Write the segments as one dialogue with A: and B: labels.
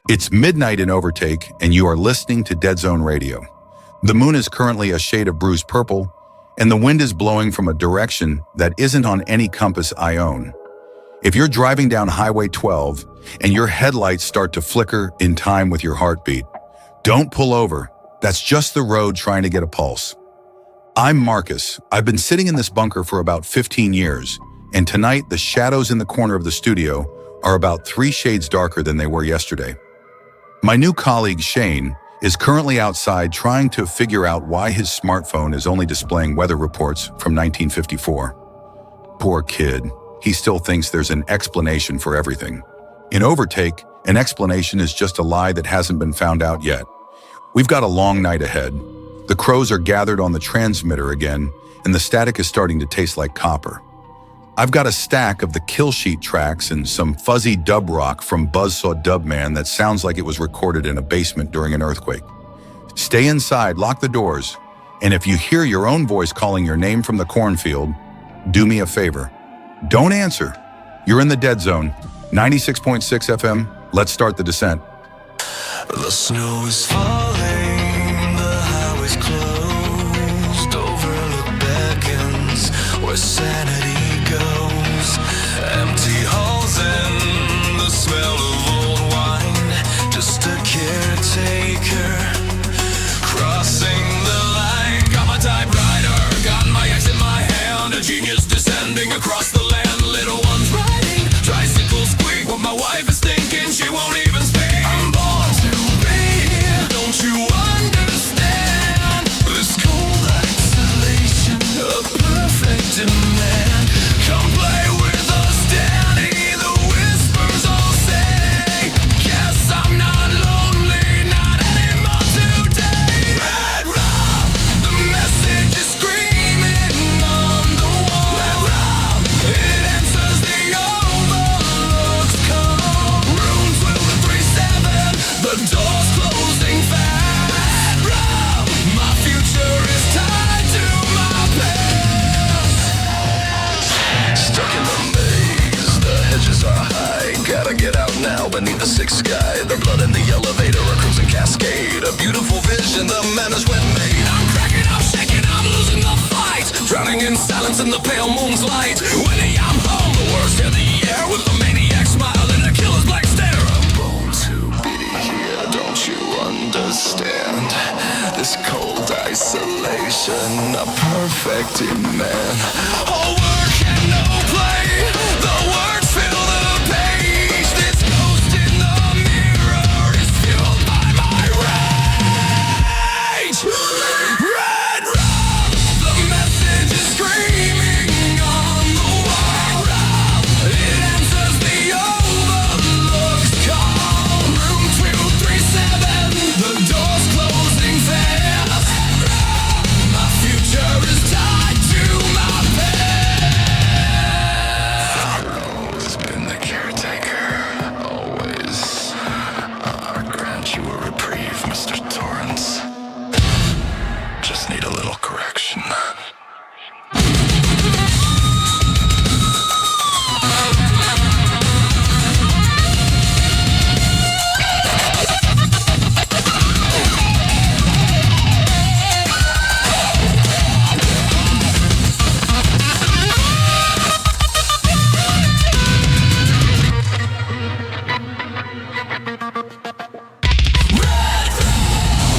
A: It's midnight in Overtake, and you are listening to Dead Zone Radio. The moon is currently a shade of bruised purple, and the wind is blowing from a direction that isn't on any compass I own. If you're driving down Highway 12 and your headlights start to flicker in time with your heartbeat, don't pull over. That's just the road trying to get a pulse. I'm Marcus. I've been sitting in this bunker for about 15 years, and tonight the shadows in the corner of the studio are about 3 shades darker than they were yesterday. My new colleague Shane is currently outside trying to figure out why his smartphone is only displaying weather reports from 1954. Poor kid. He still thinks there's an explanation for everything. In Overtake, an explanation is just a lie that hasn't been found out yet. We've got a long night ahead. The crows are gathered on the transmitter again, and the static is starting to taste like copper. I've got a stack of the Kill Sheet tracks and some fuzzy dub rock from Buzzsaw Dubman that sounds like it was recorded in a basement during an earthquake. Stay inside, lock the doors, and if you hear your own voice calling your name from the cornfield, do me a favor. Don't answer. You're in the Dead Zone. 96.6 FM. Let's start the descent.
B: The snow is falling, the highway's closed, overlook beckons where sanity goes. Empty halls and the smell of old wine, just a caretaker crossing the line. Got my typewriter, got my axe in my hand, a genius descending across the land. Little ones riding, tricycles squeak, what my wife is thinking, she won't even speak. I'm born to be here, don't you understand? This cold isolation, a perfect demand. Come play with us, Danny, the whispers all say. Guess I'm not lonely, not anymore today. Red Rob, the message is screaming on the wall. Red Rob, it answers the overlooks call. Room 1237, the door's closing fast. Red Rob, my future is tied to my past. Stuck in the maze, the hedges are high. Gotta get out now beneath the sixth sky. The blood in the elevator, a cruising cascade. A beautiful vision, the man is when made. I'm cracking up, shaking, I'm losing the fight. Drowning in silence in the pale moon's light. Winnie, I'm home, the worst in the air. With a maniac smile and a killer's black stare. I'm born to be here, don't you understand? This cold isolation, a perfect demand. All work and no play, the words fill the page. This ghost in the mirror is fueled by my rage. Red Rob, the message is screaming on the wall. It answers the overlook's call. Room 237, the door's closing fast. My future is tied to my past. Always been the caretaker, always. I grant you a reprieve, Mr. Torrance. Just need a little correction.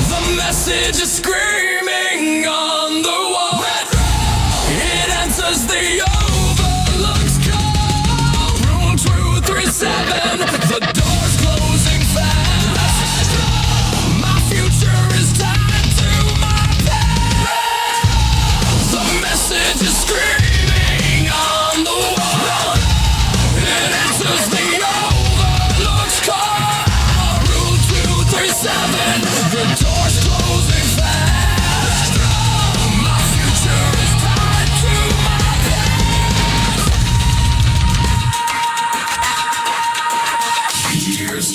B: The message is screaming on the wall. It answers the overlook's call. Room 237, the door's closing fast. My future is tied to my past. The message is screaming on the wall. It answers the overlook's call. Room 237, the door's closing fast. My future is tied to my past. Years.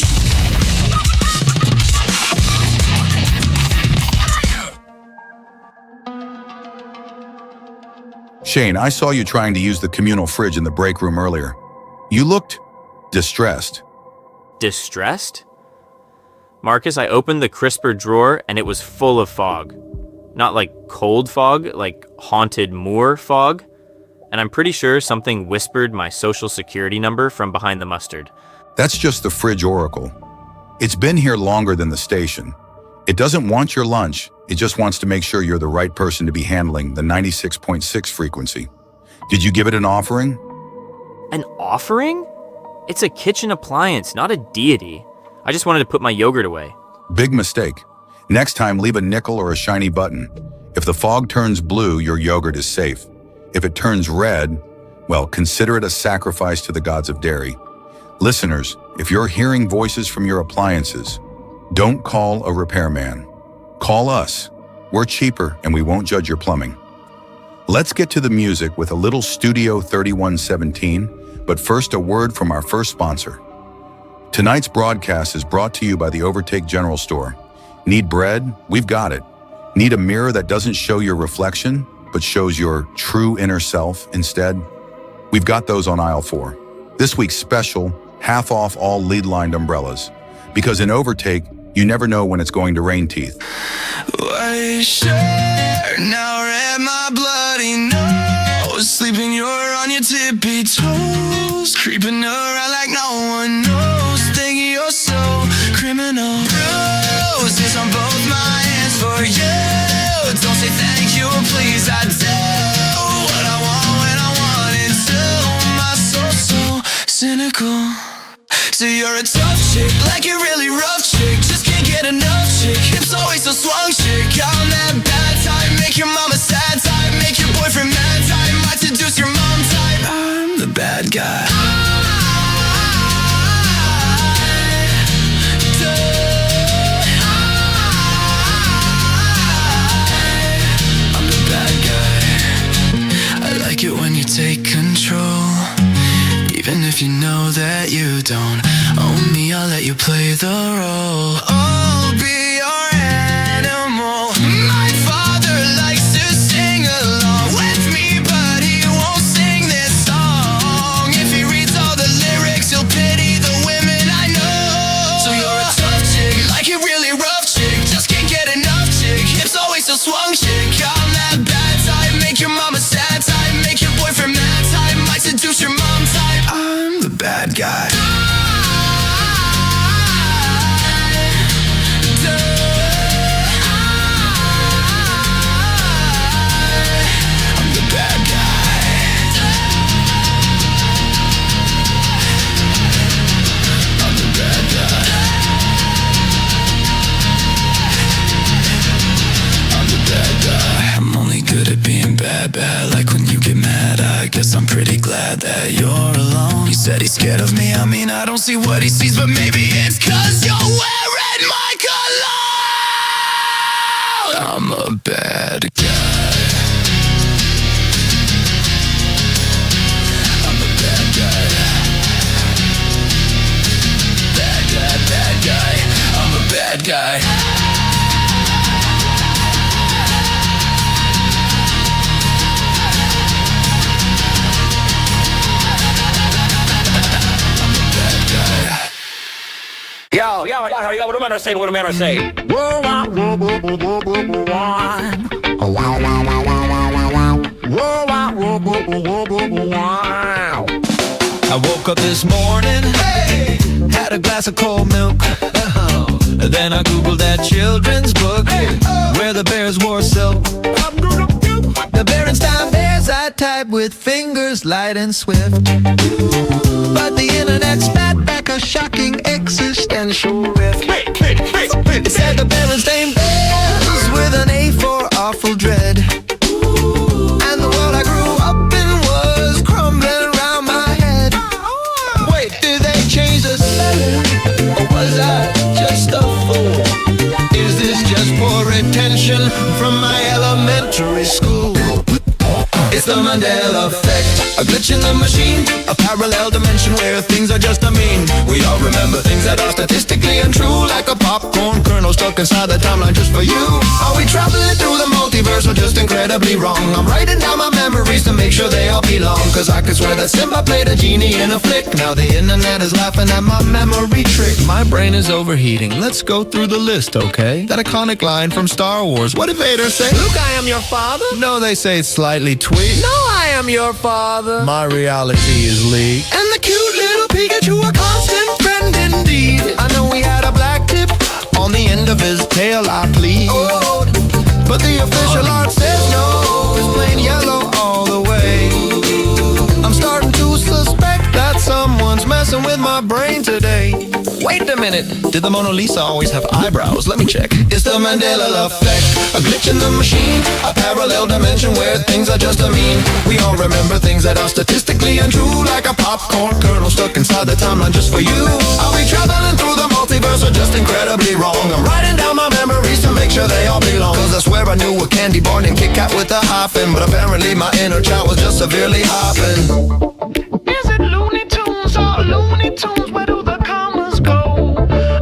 A: Shane, I saw you trying to use the communal fridge in the break room earlier. You looked distressed.
C: Distressed? Marcus, I opened the crisper drawer and it was full of fog. Not like cold fog, like haunted moor fog. And I'm pretty sure something whispered my social security number from behind the mustard.
A: That's just the fridge oracle. It's been here longer than the station. It doesn't want your lunch. It just wants to make sure you're the right person to be handling the 96.6 frequency. Did you give it an offering?
C: An offering? It's a kitchen appliance, not a deity. I just wanted to put my yogurt away.
A: Big mistake. Next time, leave a nickel or a shiny button. If the fog turns blue, your yogurt is safe. If it turns red, well, consider it a sacrifice to the gods of dairy. Listeners, if you're hearing voices from your appliances, don't call a repairman. Call us. We're cheaper and we won't judge your plumbing. Let's get to the music with a little Studio 3117, but first a word from our first sponsor. Tonight's broadcast is brought to you by the Overtake General Store. Need bread? We've got it. Need a mirror that doesn't show your reflection, but shows your true inner self instead? We've got those on aisle 4. This week's special, half off all lead-lined umbrellas. Because in Overtake, you never know when it's going to rain teeth.
B: White shirt, now red my bloody nose. Sleeping, you're on your tippy toes. Creeping around like no one knows. Thinking you're so criminal. Roses on both my hands for you. Don't say thank you, please, I do what I want when I want it to. My soul's so cynical. So you're a tough chick, like a really rough chick. Just can't get enough chick. Hips always so swung chick. I'm that bad type, make your mama sad type. Make your boyfriend mad type, might seduce your mom type. I'm the bad guy. I'm the bad guy. I like it when you take control. Even if you know that you don't own me, I'll let you play the role. I'll be your animal. My father likes to sing along with me, but he won't sing this song. If he reads all the lyrics, he'll pity the women I know. So you're a tough chick, like a really rough chick. Just can't get enough chick. Hips always so swung chick. I'm that bad type, make your mama sad type. Make your boyfriend mad type, might seduce your mom type. I'm the bad guy. I'm the bad guy. I'm the bad guy. I'm the bad guy. I'm only good at being bad, bad. Like when you get mad, I guess I'm pretty glad that you're alone. He said he's scared of me, I mean I don't see what he sees, but maybe it's 'cause you're wearing my cologne. I'm a bad guy. I'm a bad guy. Bad guy, bad guy. I'm a bad guy.
D: Yo, what am I say? What am I say?
B: I woke up this morning, hey, had a glass of cold milk. Then I googled that children's book, where the bears wore silk. The Berenstain Bears I type with fingers light and swift. But the internet spat back a shocking existential rift. It said the Berenstain Bears with an A for awful dread. And the world I grew up in was crumbling around my head. Wait, did they change the spelling? Or was I just a fool? Is this just poor retention from my elementary school? It's the Mandela effect, a glitch in the machine, a parallel dimension where things are just a mean. We all remember things that are statistically untrue, like a popcorn kernel stuck inside the timeline just for you. Are we traveling through the multiverse?
E: multiverse are just incredibly wrong. I'm writing down my memories to make sure they all belong, cause I could swear that Simba played a genie in a flick. Now the internet is laughing at my memory trick. My brain is overheating, let's go through the list, okay? That iconic line from Star Wars, what did Vader say? Luke, I am your father? No, they say it's slightly tweaked. No, I am your father. My reality is leaked. And the cute little Pikachu, a constant friend indeed. I know we had a black tip on the end of his tail, I plead. Oh, but the official art says no, it's plain yellow all the way. I'm starting to suspect that someone's messing with my brain today. Wait a minute, did the Mona Lisa always have eyebrows? Let me check. It's the Mandela effect, a glitch in the machine, a parallel dimension where things are just a mean. We all remember things that are statistically untrue, like a popcorn kernel stuck inside the timeline just for you. I'll be traveling through the multiverse are just incredibly wrong. I'm writing down my memories to make sure they all belong, cause I swear I knew a candy bar named Kit Kat with a hyphen, but apparently my inner child was just severely hopping.
F: Is it Looney Tunes or Looney Tunes? Where do the commas go?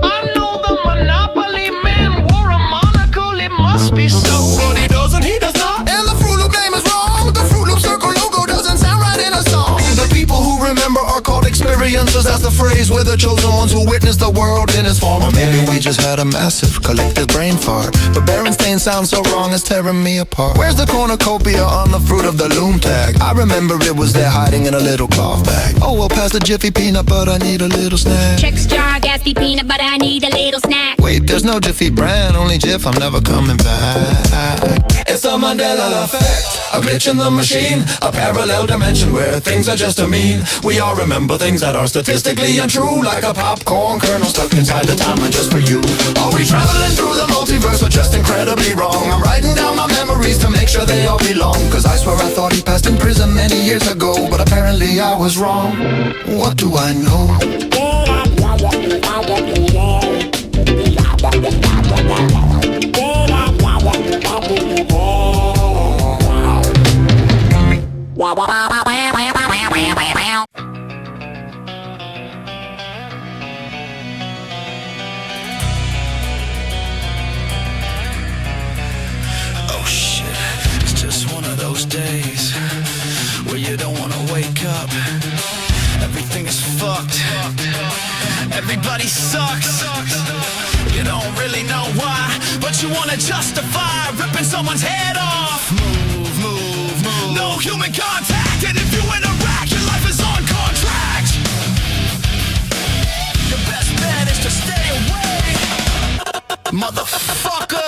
F: I know the Monopoly man wore a monocle, it must be so.
E: But he doesn't, he does not. And the Fruit Loop name is wrong. The Fruit Loop Circle logo doesn't sound right in a song. The people who remember are called experiencers. That's the phrase. We're the chosen ones who witnessed the world in its form. Or maybe we just had a massive collective brain fart. But Berenstain sounds so wrong, it's tearing me apart. Where's the cornucopia on the Fruit of the Loom tag? I remember it was there hiding in a little cloth bag. Oh, well, past the Jiffy Peanut Butter, I need a little snack.
G: Check jar, gassy peanut butter, I need a little snack.
E: Wait, there's no Jiffy brand, only Jif, I'm never coming back. It's the Mandela effect, a glitch in the machine, a parallel dimension where things are just a mean. We all remember things that are statistically untrue, like a popcorn kernel stuck inside the timeline just for you. Are we traveling through the multiverse or just incredibly wrong? I'm writing down my memories to make sure they all belong, cause I swear I thought he passed in prison many years ago, but apparently I was wrong. What do I know?
B: Oh shit, it's just one of those days where you don't wanna wake up. Everything is fucked. Everybody sucks. You don't really know why, but you wanna justify ripping someone's head off. Move, move, move. No human contact, and if you interact, your life is on contract. Your best bet is to stay away, motherfucker.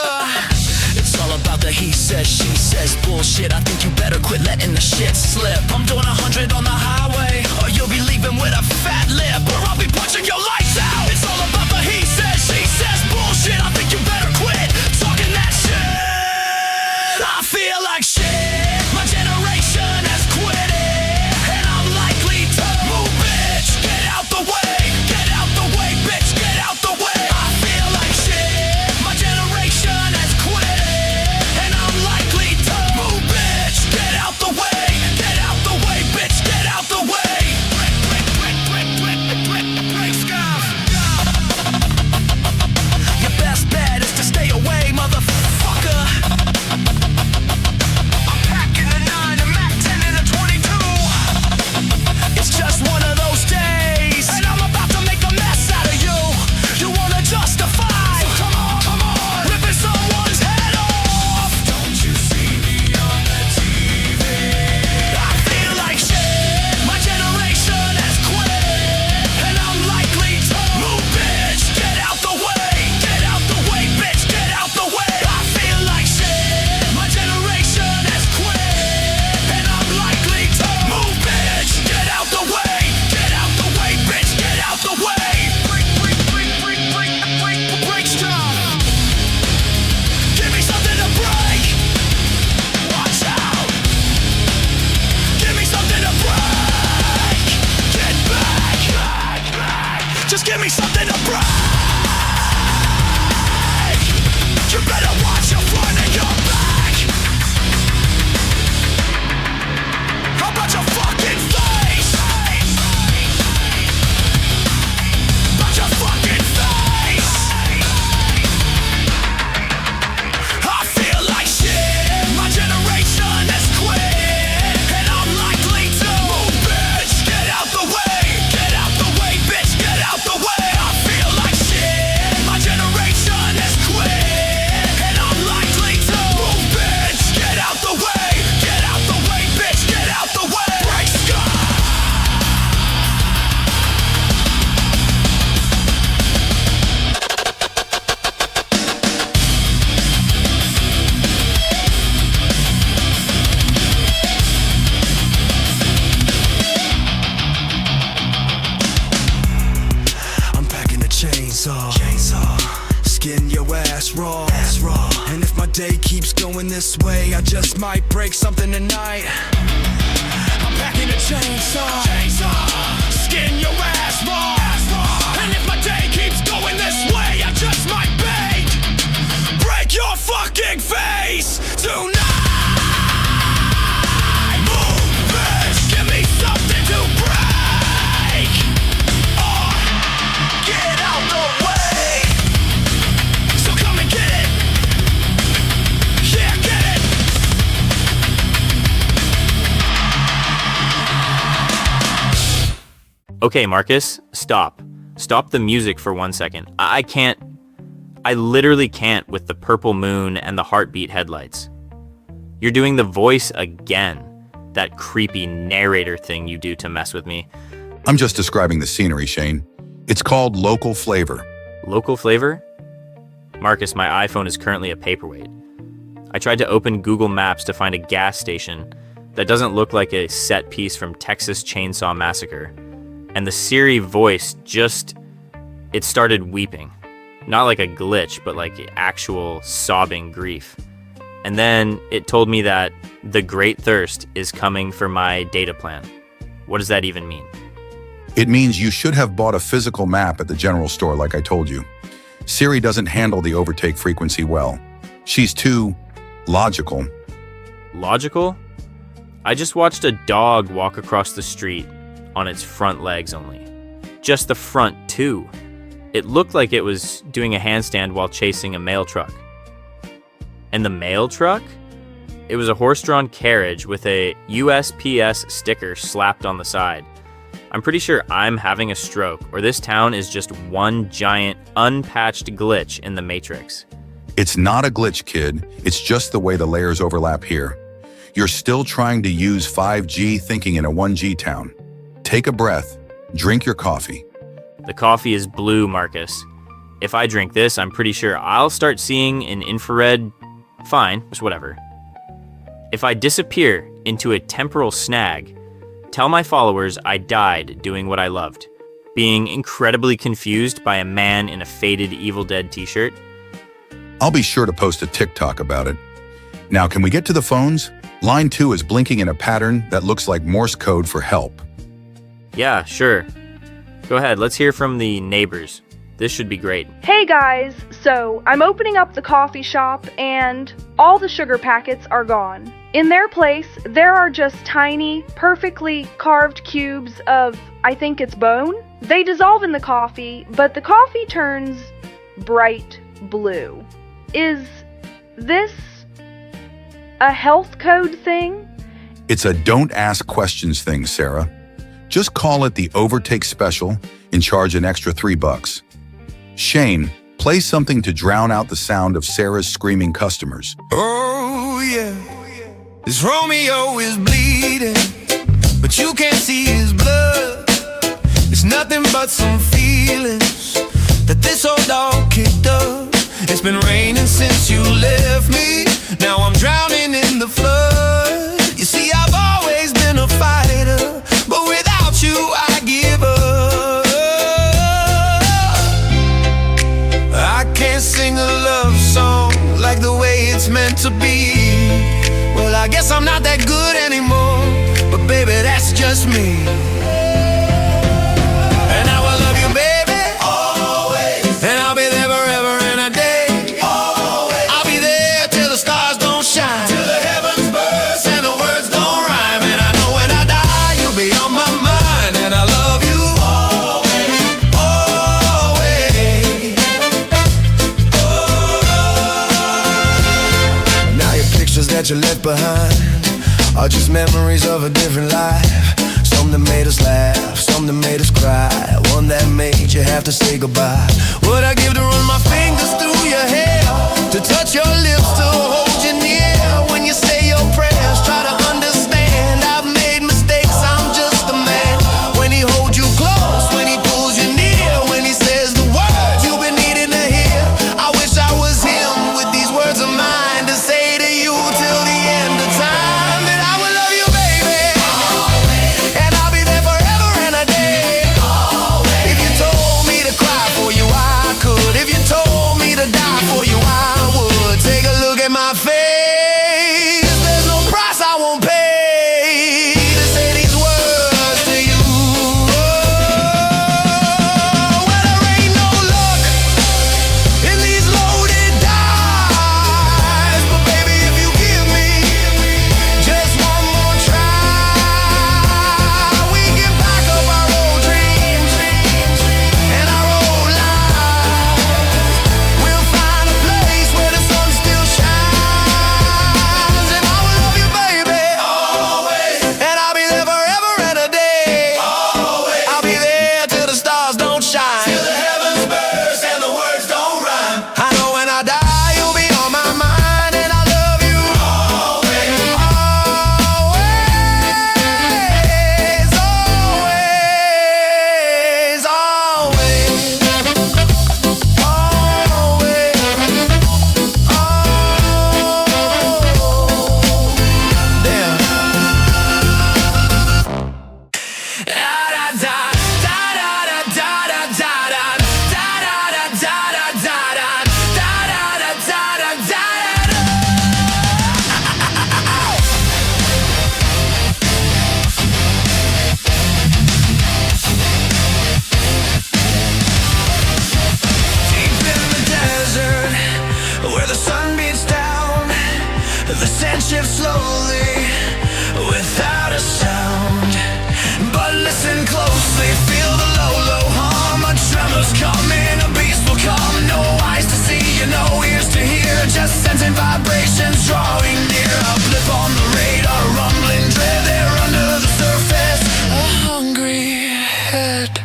B: It's all about the he says, she says bullshit. I think you better quit letting the shit slip. I'm doing 100 on the highway, or you'll be leaving with a fat lip, or I'll be punching your lights out. It's all about the he says, she says bullshit. I think you better quit talking that shit. I feel like shit. My generation has quit it, and I'm likely to move, bitch. Get out the way, get out the way, bitch. Get out the way. I feel like shit. My generation has quit it, and I'm likely to move, bitch. Get out the way, get out the way, bitch. Get out the way. Break scuff. skin your ass raw. And if my day keeps going this way, I just might break something tonight. I'm packing a chainsaw. Skin your ass raw. And if my day keeps going this way, I just might break your fucking face tonight. Move, bitch, give me something to break. Or get out the way. So come and get it. Yeah, get it.
C: Okay, Marcus, stop. Stop the music for 1 second. I literally can't with the purple moon and the heartbeat headlights. You're doing the voice again. That creepy narrator thing you do to mess with me.
A: I'm just describing the scenery, Shane. It's called local flavor.
C: Local flavor? Marcus, my iPhone is currently a paperweight. I tried to open Google Maps to find a gas station that doesn't look like a set piece from Texas Chainsaw Massacre. And the Siri voice it started weeping. Not like a glitch, but like actual sobbing grief. And then it told me that the Great Thirst is coming for my data plan. What does that even mean?
A: It means you should have bought a physical map at the general store like I told you. Siri doesn't handle the overtake frequency well. She's too logical.
C: Logical? I just watched a dog walk across the street on its front legs only. Just the front, too. It looked like it was doing a handstand while chasing a mail truck. And the mail truck? It was a horse-drawn carriage with a USPS sticker slapped on the side. I'm pretty sure I'm having a stroke, or this town is just one giant, unpatched glitch in the Matrix.
A: It's not a glitch, kid. It's just the way the layers overlap here. You're still trying to use 5G thinking in a 1G town. Take a breath. Drink your coffee.
C: The coffee is blue, Marcus. If I drink this, I'm pretty sure I'll start seeing an infrared. Fine, just whatever. If I disappear into a temporal snag, tell my followers I died doing what I loved, being incredibly confused by a man in a faded Evil Dead t-shirt.
A: I'll be sure to post a TikTok about it. Now, can we get to the phones? Line 2 is blinking in a pattern that looks like Morse code for help.
C: Yeah, sure. Go ahead, let's hear from the neighbors. This should be great.
H: Hey guys, so I'm opening up the coffee shop and all the sugar packets are gone. In their place, there are just tiny, perfectly carved cubes of, I think it's bone. They dissolve in the coffee, but the coffee turns bright blue. Is this a health code thing?
A: It's a don't ask questions thing, Sarah. Just call it the Overtake Special and charge an extra $3. Shane, play something to drown out the sound of Sarah's screaming customers.
B: Oh yeah, this Romeo is bleeding, but you can't see his blood. It's nothing but some feelings that this old dog kicked up. It's been raining since you left me. Now I'm drowning in the flood. You see, I've always been a fighter, but without you I give up. I can't sing a love song like the way it's meant to be. Well, I guess I'm not that good anymore, but baby, that's just me. And I will love you, baby, always. And I'll be there forever and a day, always. I'll be there till the stars don't shine, till the heavens burst and the words don't rhyme. And I know when I die, you'll be on my mind. And I love you always, always. Now your pictures that you left behind are just memories of a different life. Some that made us laugh, some that made us cry, one that made you have to say goodbye. Would I give to run my fingers through your hair, to touch your lips, to hold you near when you say your prayers? Try to understand, I've made mistakes, I'm just a man. When he holds you close, when he pulls you near, when he says the words you've been needing to hear, I wish I was him with these words of mine to say to you till the end of time. That I will love you, baby, and I'll be there forever and a day. If you told me to cry for you, I could. If you told me shift slowly without a sound. But listen closely, feel the low, low hum. A tremor's coming, a beast will come. No eyes to see, no ears to hear, just sensing vibrations drawing near. A blip on the radar, rumbling dread there under the surface. A hungry head.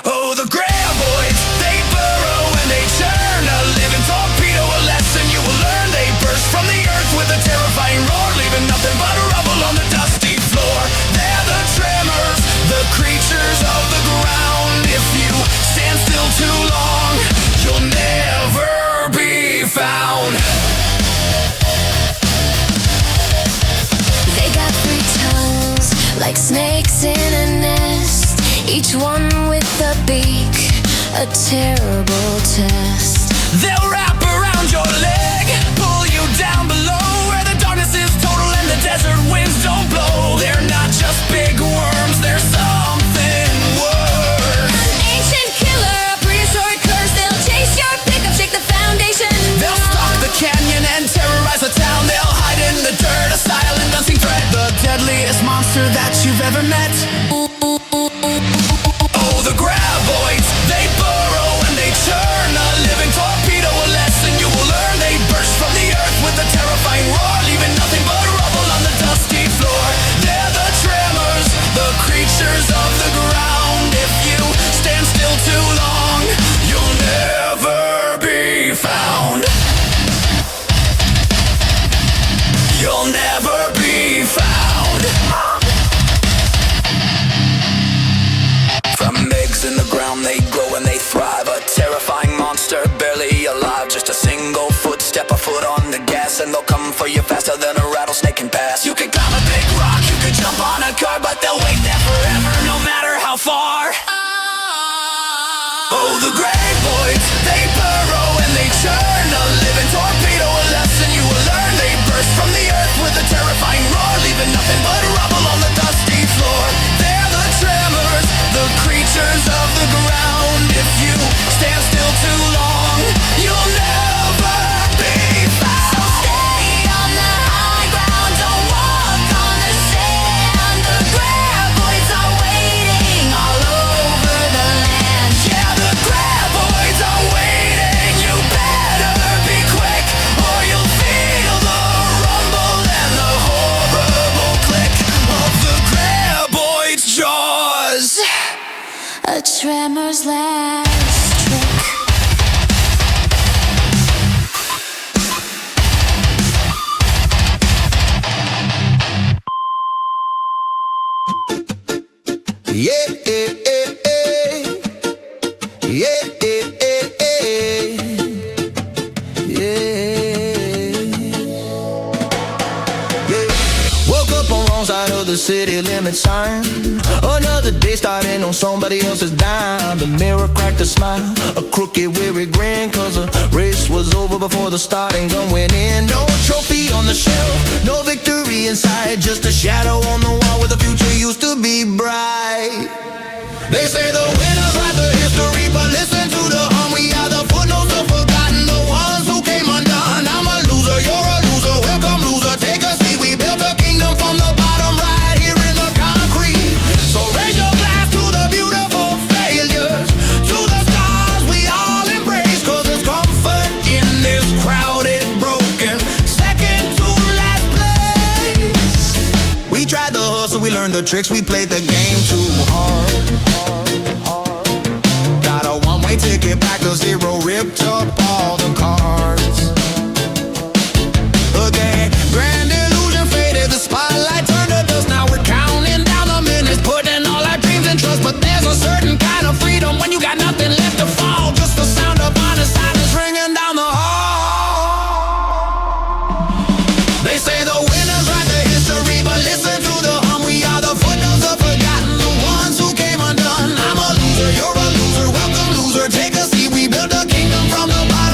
B: Oh, the graboids, they burrow and they churn. A living torpedo, a lesson you will learn. They burst from the earth with a terrifying roar, leaving nothing but rubble on the dusty floor. They're the tremors, the creatures of the ground. If you stand still too long, you'll never be found.
I: They got 3 tongues, like snakes in a nest, each one with a beak, a terrible test.
B: They'll wrap around your leg, pull you down below, where the darkness is total and the desert winds don't blow. They're not just big worms, they're something worse.
I: An ancient killer, a prehistoric curse. They'll chase your pickup, shake the foundation.
B: They'll stalk the canyon and terrorize the town. They'll hide in the dirt, a silent dancing threat. The deadliest monster that you've ever met. Oh, the graboids, they burrow and they churn. A living torpedo, a lesson you will learn. They burst from the earth with a terrifying roar, leaving nothing but rubble on the dusty floor. They're the tremors, the creatures of the ground. If you stand still too long, you'll never be found. You'll never be found. From eggs in the ground they grow and they thrive. A terrifying monster, barely alive. Just a single footstep, a foot on the gas, and they'll come for you faster than a rattlesnake can pass. You can climb a big rock, you can jump on a car, but they'll wait there forever, no matter how far. Oh, the graboids, they burrow and they churn. A living torpedo, a lesson you will learn. They burst from the earth with a terrifying roar, leaving nothing but rubble on the dusty floor. They're the tremors, the creatures of the ground. If you stand still too long, you'll never be found.
I: So stay on the high ground, don't walk on the sand. The graboids are waiting all over the land.
B: Yeah, the graboids are waiting. You better be quick, or you'll feel the rumble and the horrible click of the graboid's jaws.
I: A tremor's last trick.
E: Yeah, yeah, yeah, yeah, yeah, yeah. Woke up on wrong side of the city limit sign. Another day starting on somebody else's dime. The mirror cracked a smile, a crooked weary grin, cause the race was over before the starting gun went in. No trophy on the shelf, no victory in sight, just a shadow on the wall where the future used to be bright. They say the winners write the history, but listen to the hum. We are the footnotes of forgotten, the ones who came undone. I'm a loser, you're a loser, welcome loser, take a seat. We built a kingdom from the bottom right here in the concrete. So raise your glass to the beautiful failures, to the stars we all embrace, cause there's comfort in this crowded, broken, second to last place. We tried the hustle, we learned the tricks, we played the game too hard. Got a one-way ticket back to zero, ripped up all the cards. Again, grand illusion faded, the spotlight turned to dust. Now we're counting down the minutes, putting all our dreams in trust. But there's a certain kind of freedom when you got nothing left to fall, just the sound of honest silence ringing down the hall. They say the winners write the history, but listen to the hum. We are the footnotes of forgotten, the ones who came undone. I'm a loser, you're a loser, welcome loser, take a seat. We built a kingdom from the bottom.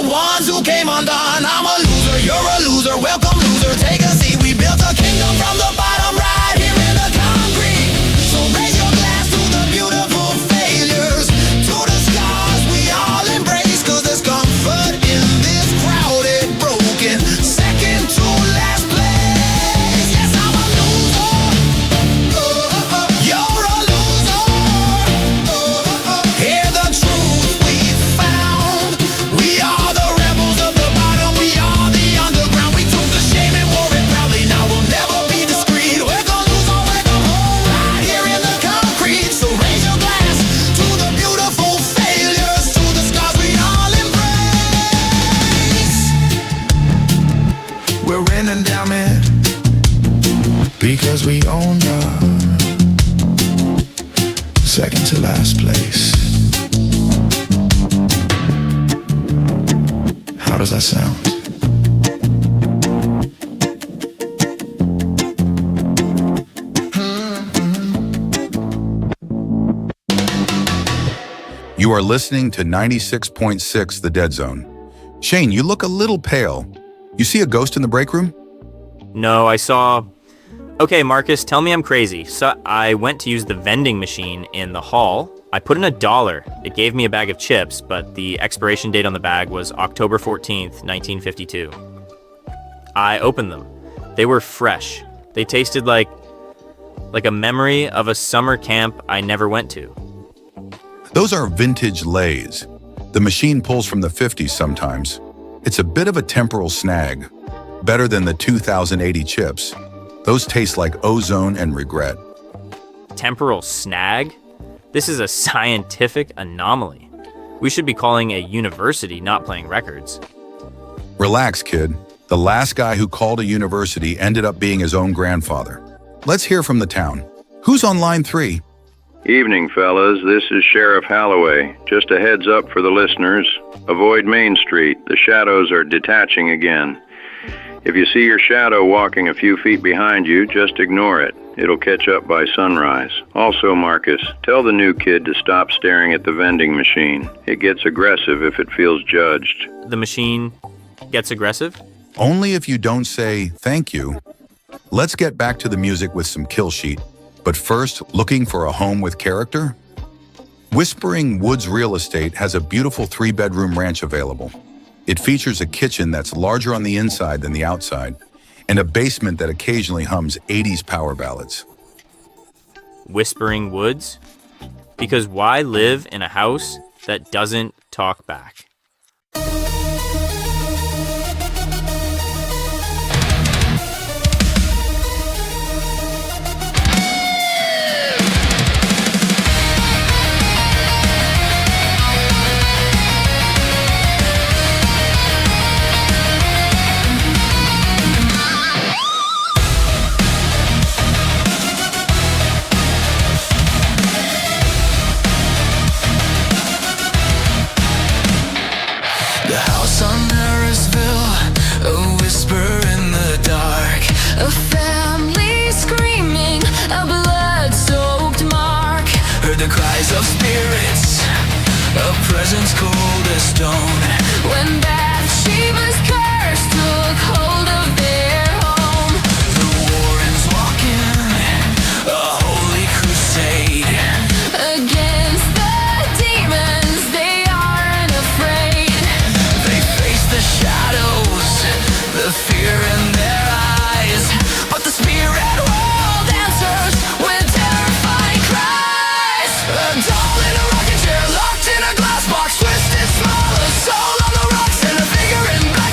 E: the ones who came undone. I'm a loser, you're a loser, welcome loser, take a seat. We built a kingdom from the bottom right here in the concrete. So raise your glass to the beautiful failures, to the scars we all embrace, cause there's comfort in this crowded, broken, second to last place. Yes, I'm a loser. You're a loser. Hear the truth we found. We are the rebels of the bottom. We are the underground. We took the shame and wore it proudly. Now we'll never be discreet. We're gonna lose our way the whole right here in the concrete. So raise your glass to the beautiful failures, to the scars we all embrace. We're in endowment because we own the second to last place. How does that sound?
A: You are listening to 96.6 The Dead Zone. Shane, you look a little pale. You see a ghost in the break room?
C: No, I saw... Okay, Marcus, tell me I'm crazy. So I went to use the vending machine in the hall. I put in $1. It gave me a bag of chips, but the expiration date on the bag was October 14th, 1952. I opened them. They were fresh. They tasted like a memory of a summer camp I never went to.
A: Those are vintage Lays. The machine pulls from the 50s sometimes. It's a bit of a temporal snag. Better than the 2080 chips. Those taste like ozone and regret.
C: Temporal snag? This is a scientific anomaly. We should be calling a university, not playing records.
A: Relax, kid. The last guy who called a university ended up being his own grandfather. Let's hear from the town. Who's on line 3?
J: Evening, fellas. This is Sheriff Halloway. Just a heads up for the listeners. Avoid Main Street. The shadows are detaching again. If you see your shadow walking a few feet behind you, just ignore it. It'll catch up by sunrise. Also, Marcus, tell the new kid to stop staring at the vending machine. It gets aggressive if it feels judged.
C: The machine gets aggressive?
A: Only if you don't say thank you. Let's get back to the music with some Kill Sheet. But first, looking for a home with character? Whispering Woods Real Estate has a beautiful 3-bedroom ranch available. It features a kitchen that's larger on the inside than the outside, and a basement that occasionally hums 80s power ballads.
C: Whispering Woods? Because why live in a house that doesn't talk back?
B: The cries of spirits, a presence cold as stone. When Bathsheba's curse took hold of their home, the Warrens walk in, a holy crusade against the demons. They aren't afraid. They face the shadows, the fear in their eyes, but the spirit world answers with terrifying cries. A doll in a rocking chair, locked in a glass box, twisted small, a soul on the rocks, and a figure in black.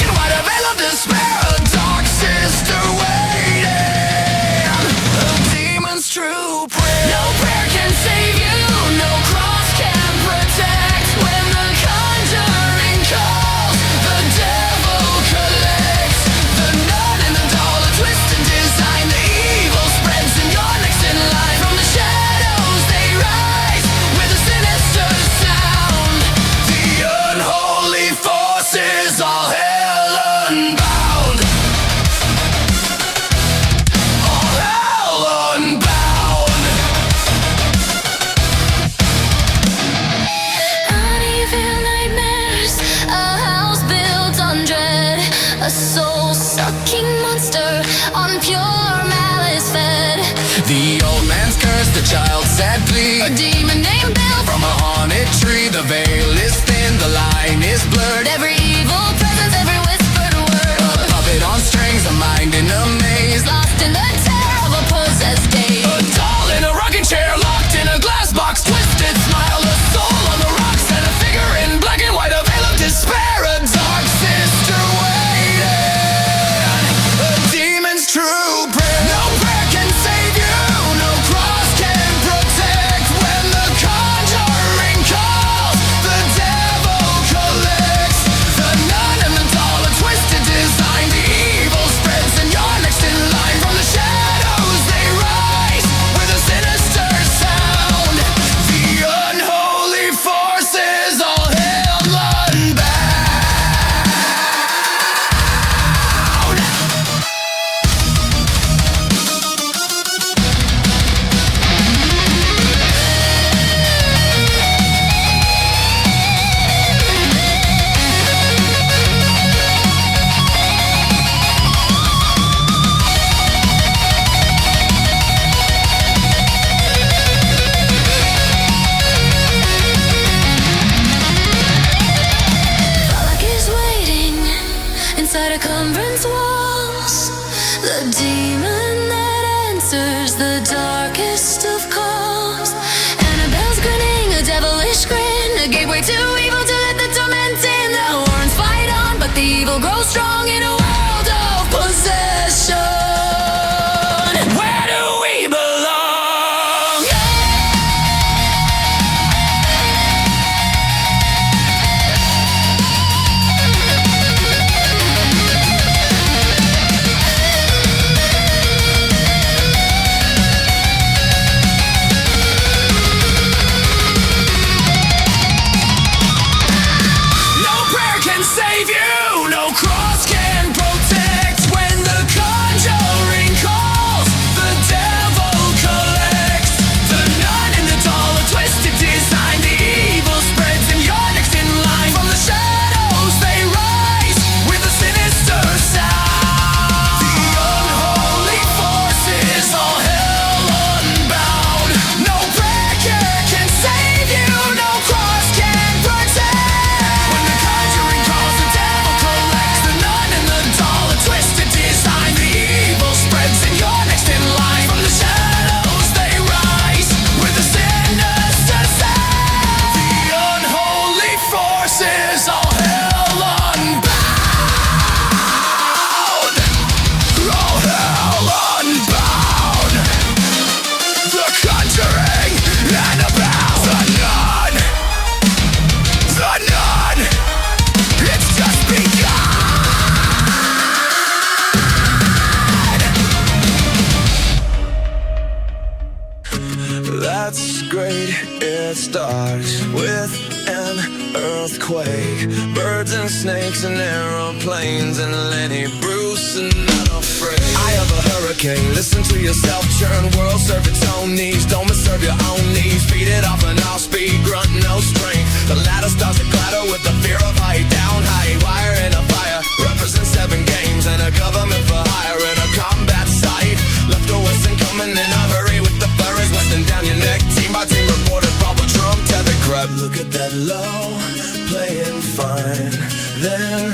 B: That's great, it starts with an earthquake. Birds and snakes and aeroplanes and Lenny Bruce and not afraid. I have a hurricane, listen to yourself churn. World serve its own needs, don't serve your own needs. Beat it off an off-speed, grunt no strength. The ladder starts to clatter with the fear of height. Down high, wire in a fire. Represent 7 games and a government for hire in a combat site. Left or western coming in a hurry with the furries western down your neck. Team by team reported Papa Trump tethered crab. Look at that low, playing fine. Then,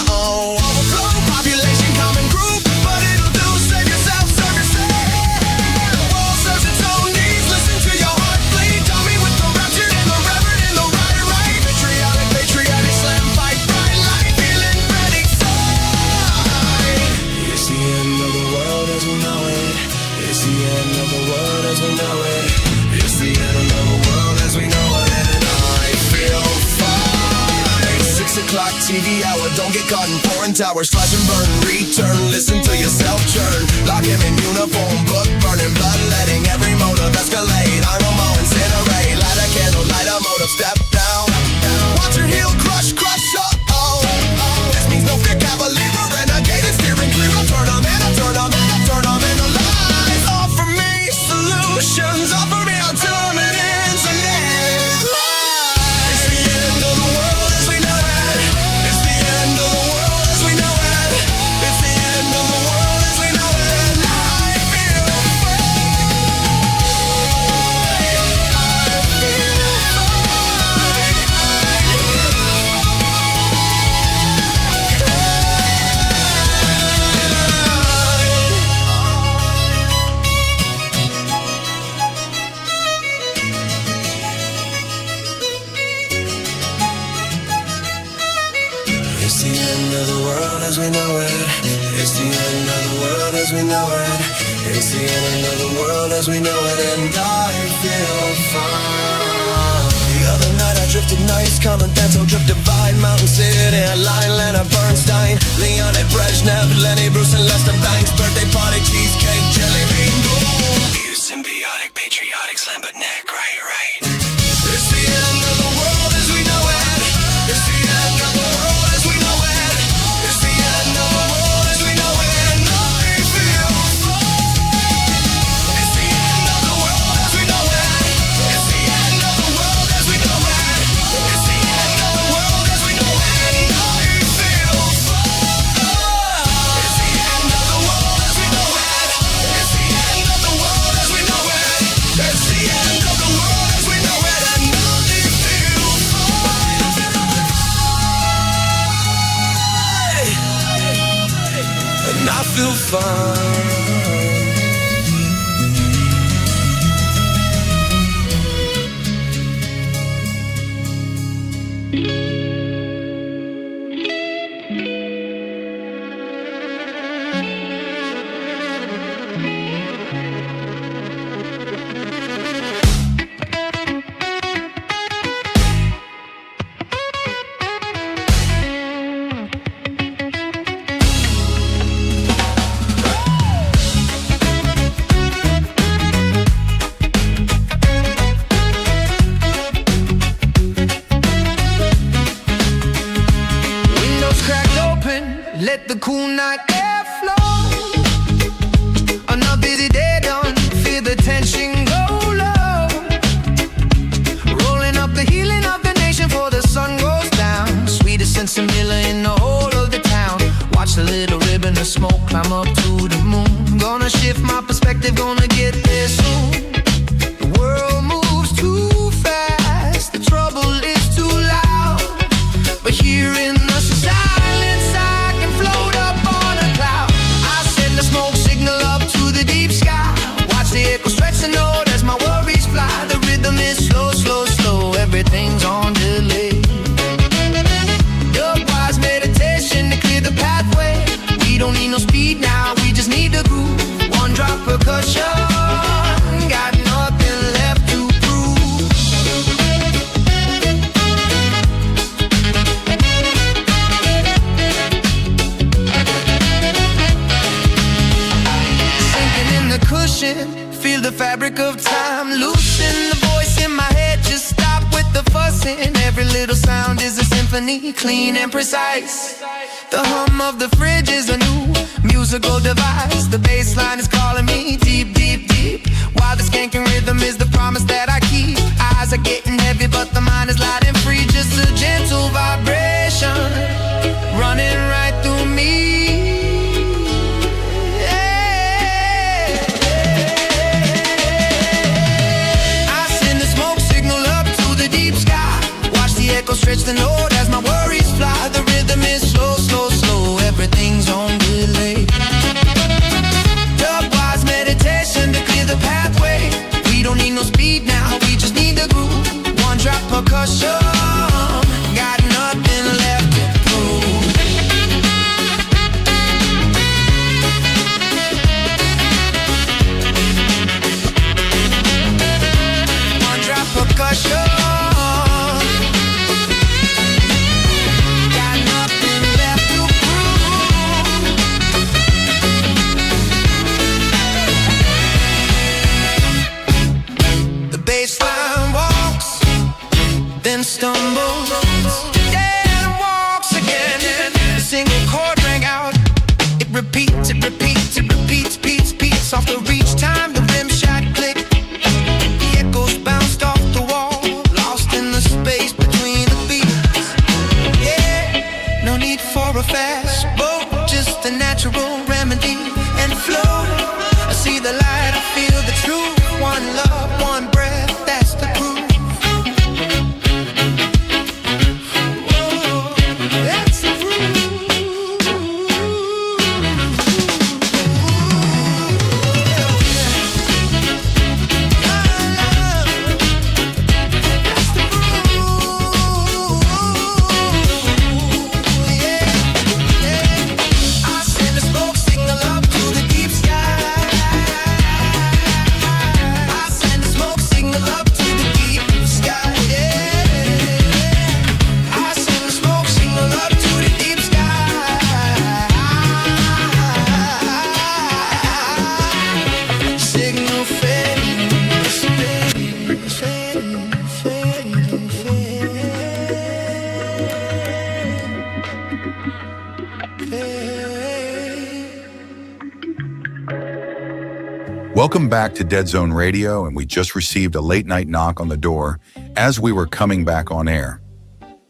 B: overflow population common group. But it'll do, save yourself, serve yourself. The world serves its own needs, listen to your heart bleed. Tell me with the raptured and the reverend and the right. Patriotic slam fight, bright light, feeling ready, fight. It's the end of the world as we know it. It's the end of the world as we know it. It's the end of the world as we know it. And I feel fine. 6 o'clock TV hour, don't get caught in foreign towers. Slash and burn, return, listen to yourself churn. Lock him in uniform, book burning, bloodletting. Every motive escalate, I'm a mo incinerate. Light a candle, light a motive, step down. Watch your heel crush, oh. This means no fear, cavalier, renegade and steering clear. I'll turn them in, I'll turn them in, I'll turn them into lies. Offer me solutions, offer me alternatives and then it's the end of the world as we know it. It's the end of the world as we know it. It's the end of the world as we know it. And I feel It's the end of the world as we know it. It's the end of the world as we know it. It's the end of the world as we know it. And I feel fine. The other night I drifted nice, Commandantso drifted Divide, Mountain City, Line, Leonard Bernstein, Leonid Brezhnev, Lenny Bruce and Lester Banks, birthday party, cheesecake, jelly bean, boom. Fuse symbiotic, patriotic, slam but neck, right. It's the end of the world as we know it. It's the end of the world as we know it. It's the end of the world as we know it. And I feel fine. It's the end of the world as we know it. It's the end of the world as we know it. It's the end of the world as we know it. And I feel fine. It's the end of the world as we know it. It's the end of the world as we know it. It's the end of the world as we know it. And I feel fine. And I feel fine.
E: Windows cracked open, let the cool night air flow. Another busy day done, feel the tension go low. Rolling up the healing of the nation before the sun goes down. Sweetest sense of Miller in the whole of the town. Watch the little ribbon of smoke climb up to the moon. Gonna shift my perspective, gonna get there soon. The world moves too fast, the trouble is too loud. But here in the silence I can float up on a cloud. I send the smoke signal up to the deep sky. Watch the echo stretch the note as my worries fly. The rhythm is slow, slow, slow, everything's on delay. Dubwise meditation to clear the pathway. We don't need no speed now, we just need the groove. One drop percussion, got dancing. Every little sound is a symphony, clean and precise. The hum of the fridge is a new musical device. The bass line is calling me deep, deep, deep. While the skanking rhythm is the promise that I keep. Eyes are getting heavy, but the mind is light and free. Just a gentle vibration running right through me. Echo stretch the note as my worries fly. The rhythm is slow, slow, slow. Everything's on delay. Dubwise meditation to clear the pathway. We don't need no speed now, we just need the groove. One drop percussion, got nothing left to prove. One drop percussion. Stumbles, then walks again. A single chord rang out. It repeats, it repeats, it repeats, beats off the reach time. The rim shot click. The echoes bounced off the wall, lost in the space between the beats. Yeah, no need for a fast boat, just a natural remedy and flow. I see the light, I feel the truth. One love, one breath, that's the proof.
A: Welcome back to Dead Zone Radio, and we just received a late night knock on the door as we were coming back on air.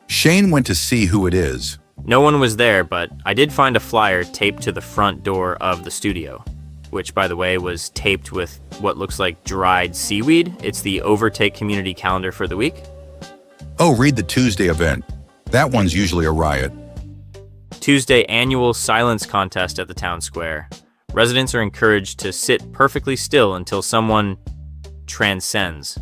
A: Shane went to see who it is.
C: No one was there, but I did find a flyer taped to the front door of the studio, which, by the way, was taped with what looks like dried seaweed. It's the Overtake community calendar for the week.
A: Oh, read the Tuesday event. That one's usually a riot.
C: Tuesday annual silence contest at the town square. Residents are encouraged to sit perfectly still until someone transcends.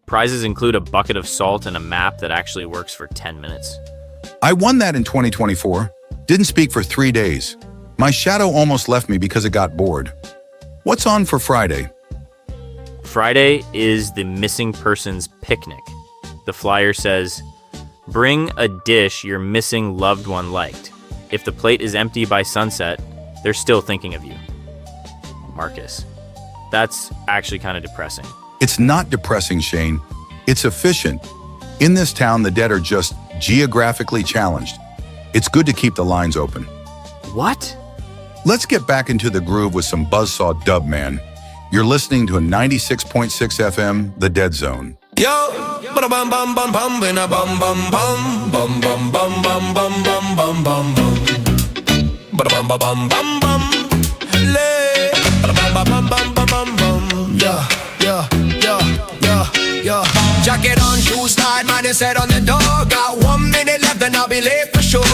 C: Prizes include a bucket of salt and a map that actually works for 10 minutes.
A: I won that in 2024. Didn't speak for 3 days. My shadow almost left me because it got bored. What's on for Friday?
C: Friday is the missing persons picnic. The flyer says, "Bring a dish your missing loved one liked. If the plate is empty by sunset, they're still thinking of you. Marcus." That's actually kind of depressing.
A: It's not depressing, Shane. It's efficient. In this town, the dead are just geographically challenged. It's good to keep the lines open.
C: What?
A: Let's get back into the groove with some Buzzsaw Dub Man. You're listening to a 96.6 FM, The Dead Zone.
E: Yo, bada bum bum bum bum, bum bum bum bum, bum bum bum bum bum bum bum bum bum. Bada bum bum bum bum bum, lay. Bada bum bum bum bum bum bum. Yeah, yeah, yeah, yeah, yeah. Jacket on, shoes tied, mine is set on the door. Got 1 minute left and I'll be late for sure.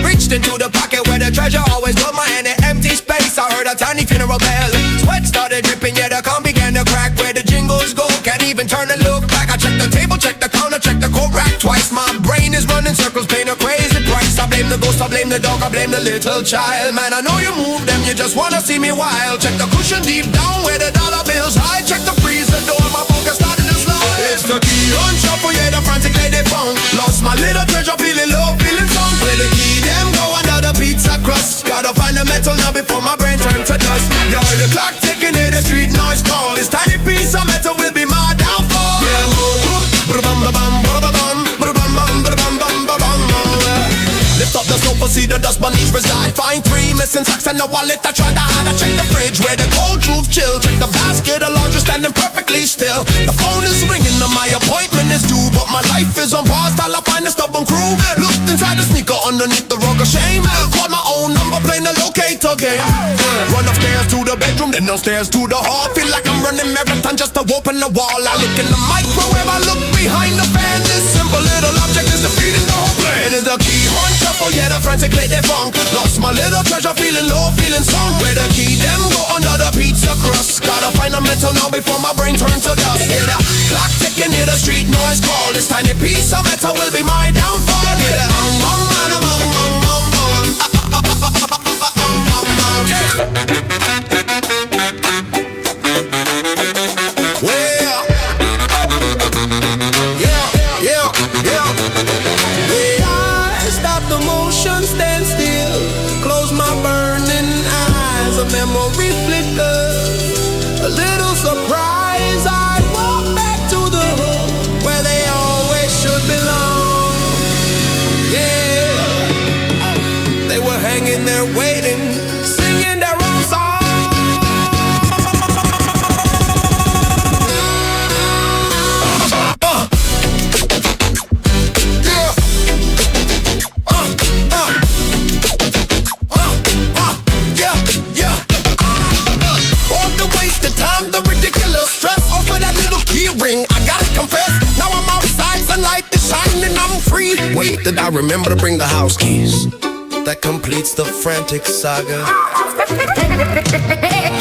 E: Reached into the pocket where the treasure always was. My hand in empty space, I heard a tiny funeral bell. Sweat started dripping, yeah, the calm began to crack. Where the jingles go, can't even turn and look back. I check the table, check the counter, check the coat rack twice. My brain is running circles, paying a crazy price. I blame the ghost, I blame the dog, I blame the little child. Man, I know you move them, you just wanna see me wild. Check the cushion deep down where the dollar bills hide. Check the freezer door, my focus started to slide. It's the key on shuffle, yeah, the frantic lady found. Lost my little treasure, feeling low, feeling strong. Play the key, them go under the pizza crust. Gotta find the metal now before my brain turns to dust. You heard the clock ticking, hear the street noise call. This tiny piece of metal will be my downfall. Yeah, bum bum bum bum bum. missing socks and the wallet. I tried to hide. I checked the fridge where the cold truth chill. Check the basket, a laundry standing perfectly still. The phone is ringing and my appointment is due, but my life is on pause till I find a stubborn crew. Looked inside the sneaker underneath the rug of shame. Called my own number, playing the locator game. Run upstairs to the bedroom, then downstairs to the hall. Feel like I'm running marathon just to open the wall. I look in the microwave, I look behind the fan. This simple little object is defeating the whole plan. It is the key on shuffle, yeah, the frantic play their funk. Lost my little treasure, feeling low, feeling strong. Where the key, them go under the pizza crust. Gotta find a mental now before my brain turns to dust. Hear the clock ticking, hear the street noise call. This tiny piece of metal will be my downfall. Hear the stop the motion, stand still. Close my burning eyes. A memory flickers. A little surprise. I walk back to the hood where they always should belong. Yeah, they were hanging there waiting, singing their own song. I gotta confess, now I'm outside, sunlight is shining, I'm free. Wait, did I remember to bring the house keys? That completes the frantic saga.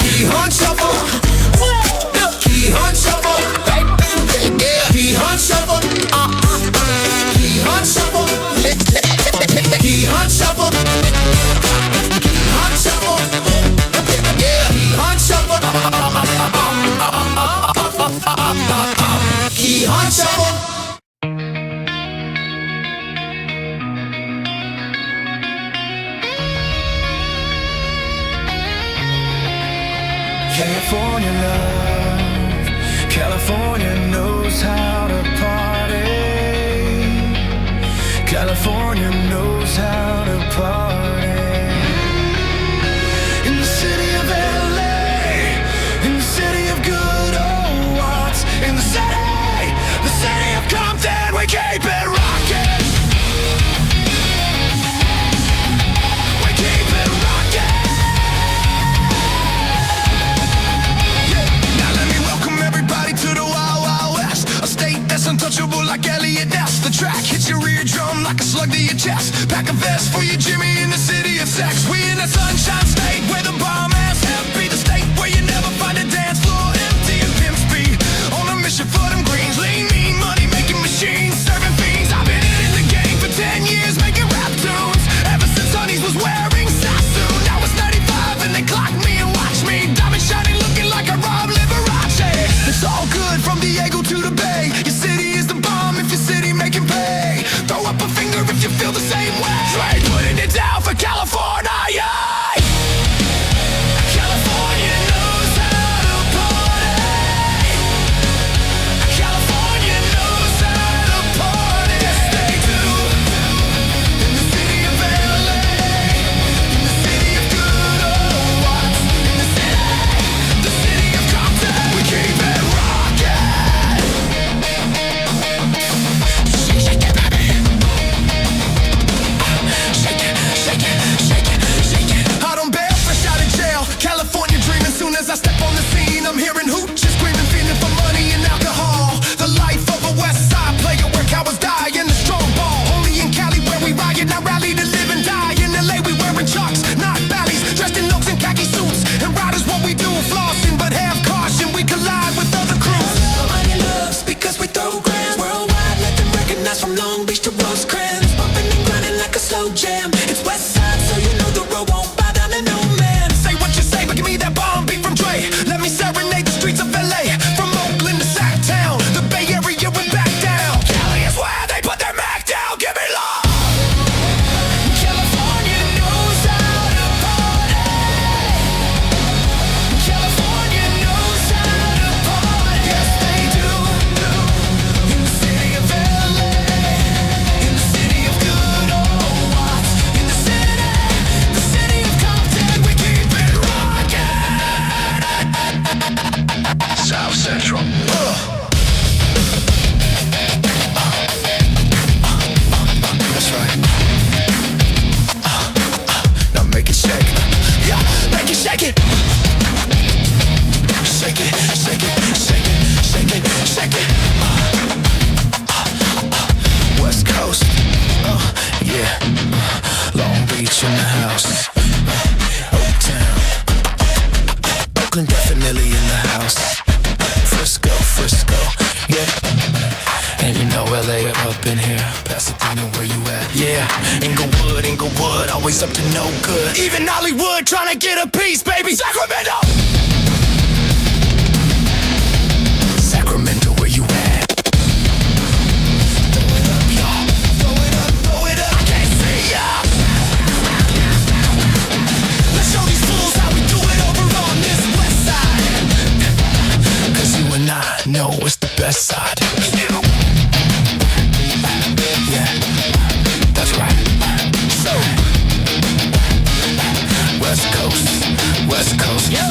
E: Key hunt shuffle. Key hunt shuffle. Yeah. Key hunt shuffle. Key hunt shuffle. Key hunt shuffle. Key hunt shuffle. Yeah. Key hunt shuffle. Key hunt shuffle.
B: California love, California knows how to party. California knows how to party. In the city of LA, in the city of good old Watts, in the city of Compton, we keep it rocking. We keep it rocking. Now let me welcome everybody to the Wild Wild West, a state that's untouchable like Elliot Ness. The track hits your eardrum like a slug to your chest. Pack a vest for your Jimmy in the city of sex. We in the sunshine state where the bomb ass have be the state where you never find a dance floor empty and pimp speed. On a mission for them greens, lean, mean, money making machines, serving fiends. I've been in the game for 10 years making rap tunes, ever since Sonny's was wearing Sassoon. Now it's 95 and they clock me and watch me, diamond shining looking like a Rob Liberace. It's all good from Diego to the Bay. Your city is the bomb if your city making pay. Throw up a finger if you feel the same way. Straight putting it down for California, yeah. California knows how to party.
E: in the house. Oaktown. Oakland definitely in the house. Frisco, yeah. And you know LA up in here. Pasadena, where you at? Yeah. Inglewood, always up to no good. Even Hollywood trying to get a piece, baby. Sacramento! Sacramento, where you at? Throw it up, y'all. Throw it up. I can't see ya. Let's show these fools how we do it over on this west side. 'Cause you and I know it's the best side. Yeah, that's right. So, West Coast, yeah.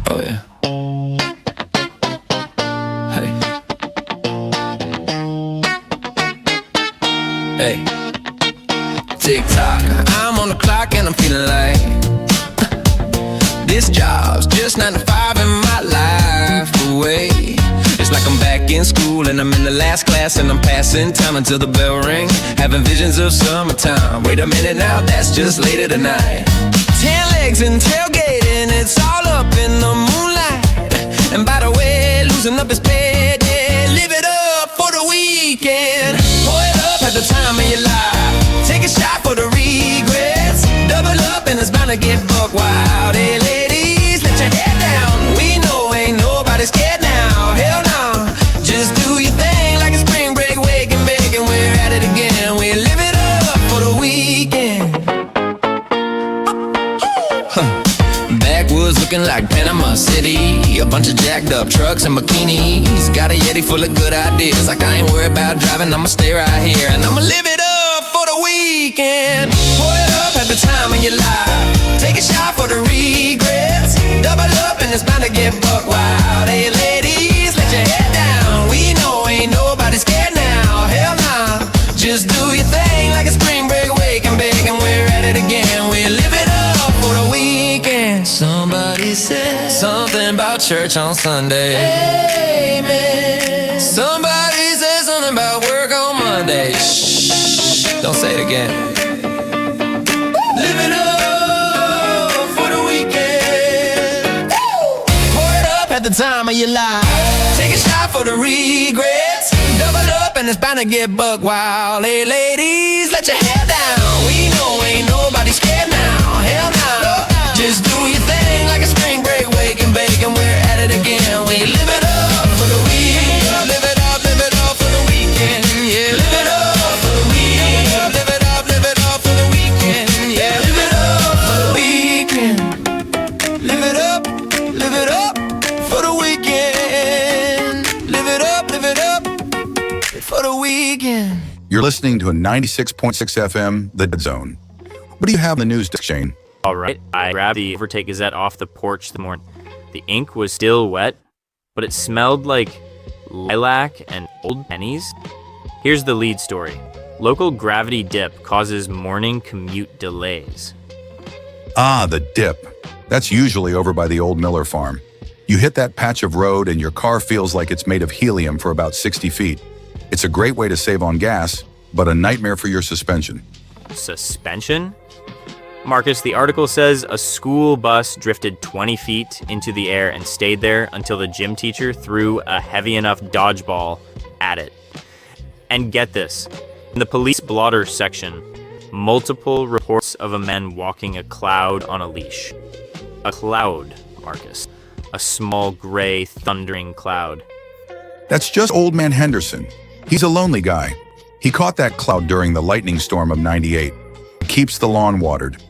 E: Oh yeah. Hey. Tick-tock, I'm on the clock and I'm feeling like this job's just 9 to 5 in my life away. It's like I'm back in school and I'm in the last class and I'm passing time until the bell ring. Having visions of summertime. Wait a minute now, that's just later tonight. 10 legs and tailgating, it's all up in the moonlight. And by the way, losing up his pay, yeah, live it up for the weekend. Pour it up at the time of your life. Take a shot for the regrets. Double up and it's bound to get buck wild. Hey ladies, let your head down. We know ain't nobody scared now. Hell no, just do your thing like a spring break. Wake and bake and we're at it again. We live it up for the weekend. Backwoods looking like Panama City. A bunch of jacked up trucks and bikinis. Got a Yeti full of good ideas. Like I ain't worried about driving, I'ma stay right here. And I'ma live it up for the weekend. Pour it up at the time of your life. Take a shot for the regrets. Double up and it's bound to get buck wild. Hey ladies, let your head down. We know ain't nobody scared now. Hell nah, just do your thing like a spring break. Wake and bake and we're at it again. We live it up for the weekend. Somebody said something about church on Sunday. Amen. Somebody said something about work on Monday. Shh, don't say it again. Live it up for the weekend. Pour it up at the time of your life. Take a shot for the regrets. Double up and it's bound to get buck wild. Hey ladies, let your hair down. We know ain't nobody scared now. Hell no, just do your thing like a spring break. Wake and bake and we're at it again. We live it up for the weekend. Live it up for the weekend. Yeah, live it up for the weekend. Live it up for the weekend. Yeah, live it up for the weekend. Live it up for the weekend. Live it up for the weekend.
A: You're listening to a 96.6 FM, The Dead Zone. What do you have in the news, Shane?
C: All right, I grabbed the Overtake Gazette off the porch this morning. The ink was still wet, but it smelled like lilac and old pennies. Here's the lead story. Local gravity dip causes morning commute delays.
A: Ah, the dip. That's usually over by the old Miller farm. You hit that patch of road and your car feels like it's made of helium for about 60 feet. It's a great way to save on gas, but a nightmare for your suspension.
C: Suspension? Marcus, the article says a school bus drifted 20 feet into the air and stayed there until the gym teacher threw a heavy enough dodgeball at it. And get this, in the police blotter section, multiple reports of a man walking a cloud on a leash. A cloud, Marcus. A small gray thundering cloud.
A: That's just Old Man Henderson. He's a lonely guy. He caught that cloud during the lightning storm of '98. Keeps the lawn watered.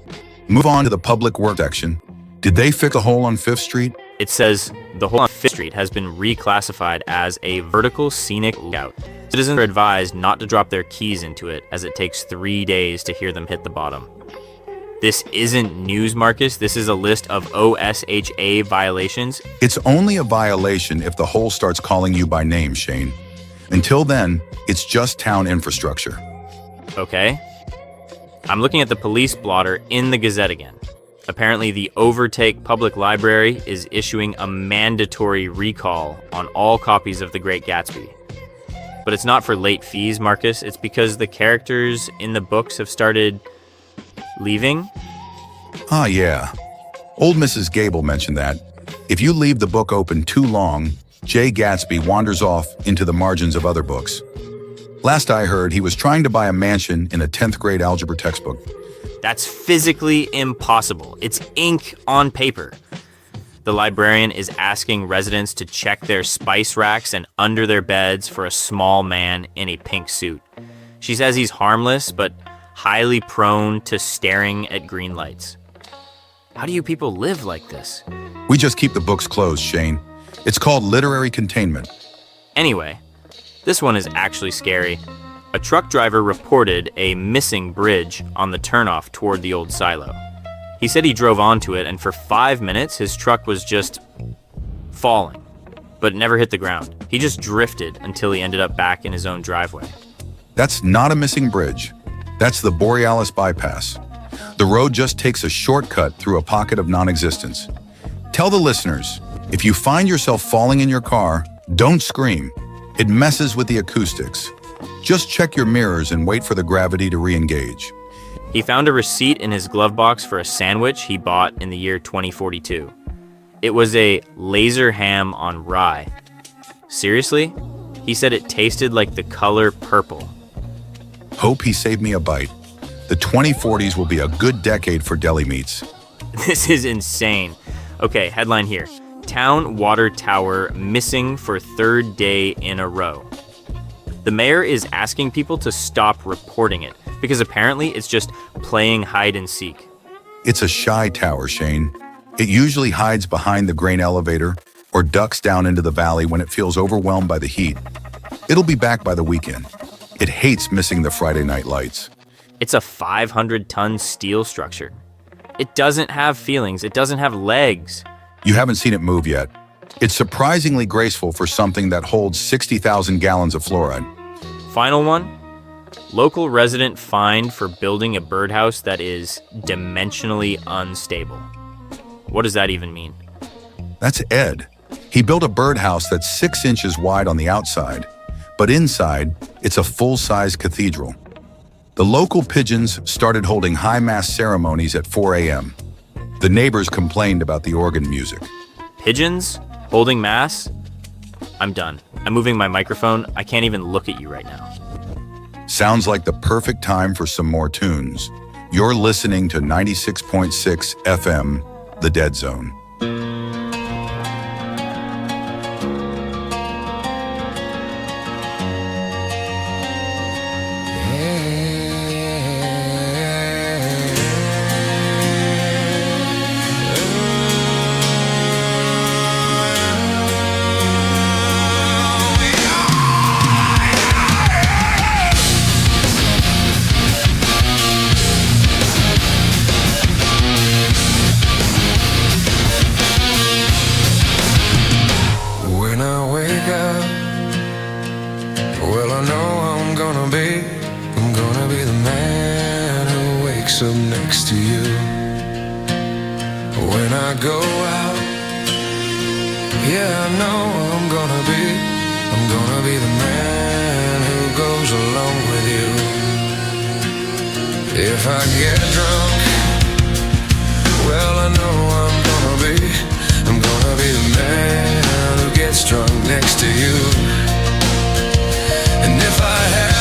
A: Move on to the public works section. Did they fix a hole on 5th Street?
C: It says the hole on 5th Street has been reclassified as a vertical scenic lookout. Citizens are advised not to drop their keys into it as it takes 3 days to hear them hit the bottom. This isn't news, Marcus. This is a list of OSHA violations.
A: It's only a violation if the hole starts calling you by name, Shane. Until then, it's just town infrastructure.
C: Okay. I'm looking at the police blotter in the Gazette again. Apparently, the Overtake Public Library is issuing a mandatory recall on all copies of The Great Gatsby. But it's not for late fees, Marcus. It's because the characters in the books have started leaving.
A: Ah, yeah. Old Mrs. Gable mentioned that. If you leave the book open too long, Jay Gatsby wanders off into the margins of other books. Last I heard, he was trying to buy a mansion in a 10th grade algebra textbook.
C: That's physically impossible. It's ink on paper. The librarian is asking residents to check their spice racks and under their beds for a small man in a pink suit. She says he's harmless, but highly prone to staring at green lights. How do you people live like this?
A: We just keep the books closed, Shane. It's called literary containment.
C: Anyway, this one is actually scary. A truck driver reported a missing bridge on the turnoff toward the old silo. He said he drove onto it, and for 5 minutes, his truck was just falling, but never hit the ground. He just drifted until he ended up back in his own driveway.
A: That's not a missing bridge. That's the Borealis bypass. The road just takes a shortcut through a pocket of non-existence. Tell the listeners, if you find yourself falling in your car, don't scream. It messes with the acoustics. Just check your mirrors and wait for the gravity to re-engage.
C: He found a receipt in his glove box for a sandwich he bought in the year 2042. It was a laser ham on rye. Seriously? He said it tasted like the color purple.
A: Hope he saved me a bite. The 2040s will be a good decade for deli meats.
C: This is insane. Okay, headline here. Town water tower missing for 3rd day in a row. The mayor is asking people to stop reporting it because apparently it's just playing hide and seek.
A: It's a shy tower, Shane. It usually hides behind the grain elevator or ducks down into the valley when it feels overwhelmed by the heat. It'll be back by the weekend. It hates missing the Friday night lights.
C: It's a 500-ton steel structure. It doesn't have feelings. It doesn't have legs.
A: You haven't seen it move yet. It's surprisingly graceful for something that holds 60,000 gallons of fluoride.
C: Final one. Local resident fined for building a birdhouse that is dimensionally unstable. What does that even mean?
A: That's Ed. He built a birdhouse that's 6 inches wide on the outside, but inside, it's a full-size cathedral. The local pigeons started holding high mass ceremonies at 4 a.m. The neighbors complained about the organ music.
C: Pigeons? Holding mass? I'm done. I'm moving my microphone. I can't even look at you right now.
A: Sounds like the perfect time for some more tunes. You're listening to 96.6 FM, The Dead Zone.
B: up next to you. When I go out, yeah, I know I'm gonna be the man who goes along with you. If I get drunk, well, I know I'm gonna be the man who gets drunk next to you. And if I have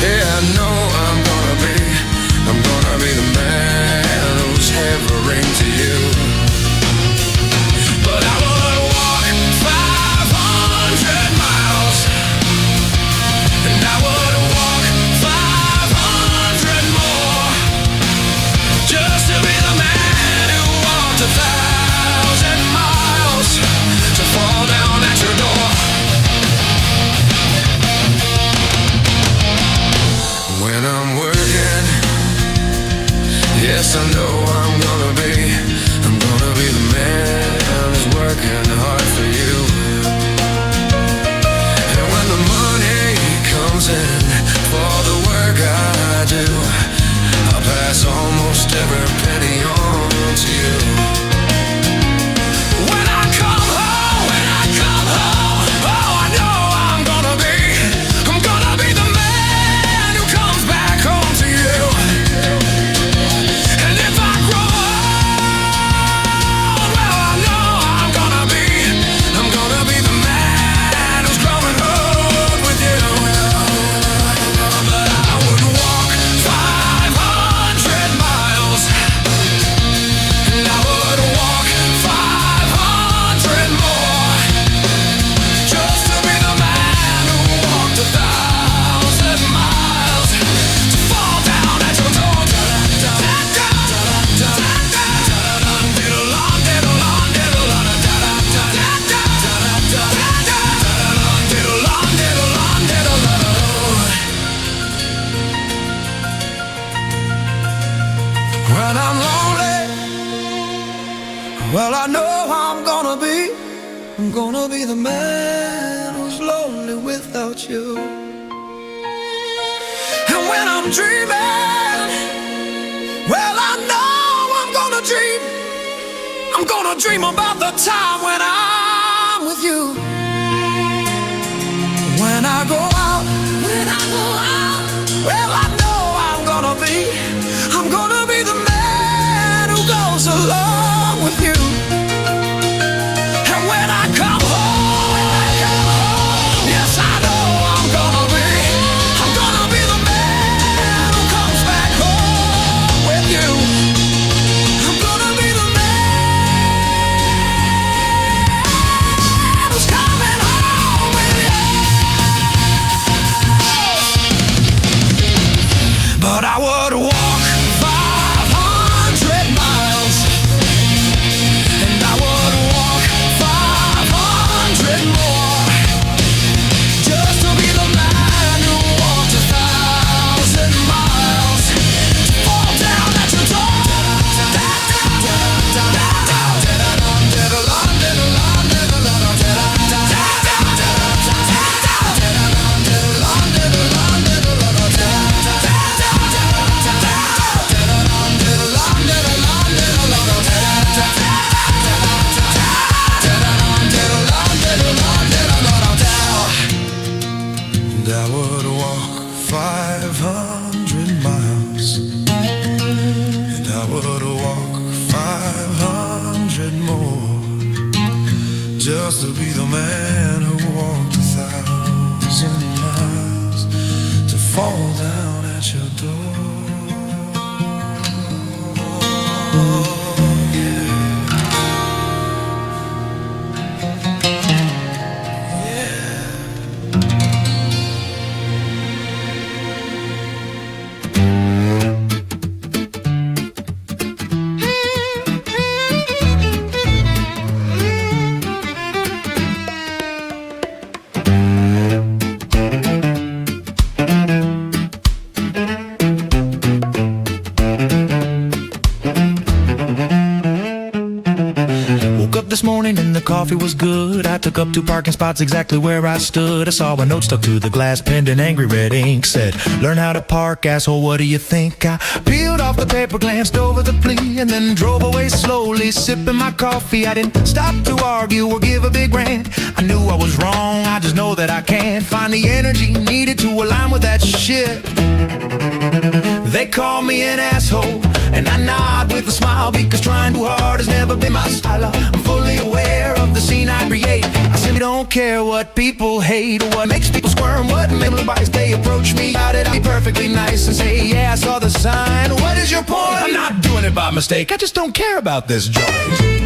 B: yeah, I know I'm gonna be the man who's havering to you. But I would walk 500 miles, and I would walk 500 more, just to be the man who walked 1,000 miles to fall down at your door. When I'm working, yes, I know I'm gonna be the man who's working hard for you. And when the money comes in for the work I do, I'll pass almost every
E: Well, I know I'm gonna be the man who's lonely without you. And when I'm dreaming, well, I know I'm gonna dream about the time when I'm with you. When I go out, well, I know I'm gonna be the man who goes along with you. And when I come home, yes, I know I'm gonna be the man who comes back home with you. I'm gonna be the man who's coming home with you. But I would walk 500 miles, and I would walk 500 more, just to be the man who walked 1,000 miles, to fall down at your door. And I would walk 500 miles, and I would walk 500 more, just to be the man who walked 1,000 miles, to fall down at your door. Woke up this morning and the coffee was good. I took up 2 parking spots exactly where I stood. I saw a note stuck to the glass, penned in angry red ink. Said, learn how to park, asshole, what do you think? I peeled off the paper, glanced over the plea, and then drove away slowly, sipping my coffee. I didn't stop to argue or give a big rant. I knew I was wrong, I just know that I can't find the energy needed to align with that shit. They call me an asshole, and I nod with a smile, because trying too hard has never been my style. I'm fully aware of the scene I create. I simply don't care what people hate, or what makes people squirm, what makes advice they approach me about it. I'll be perfectly nice and say, yeah, I saw the sign. What is your point? I'm not doing it by mistake, I just don't care about this joint.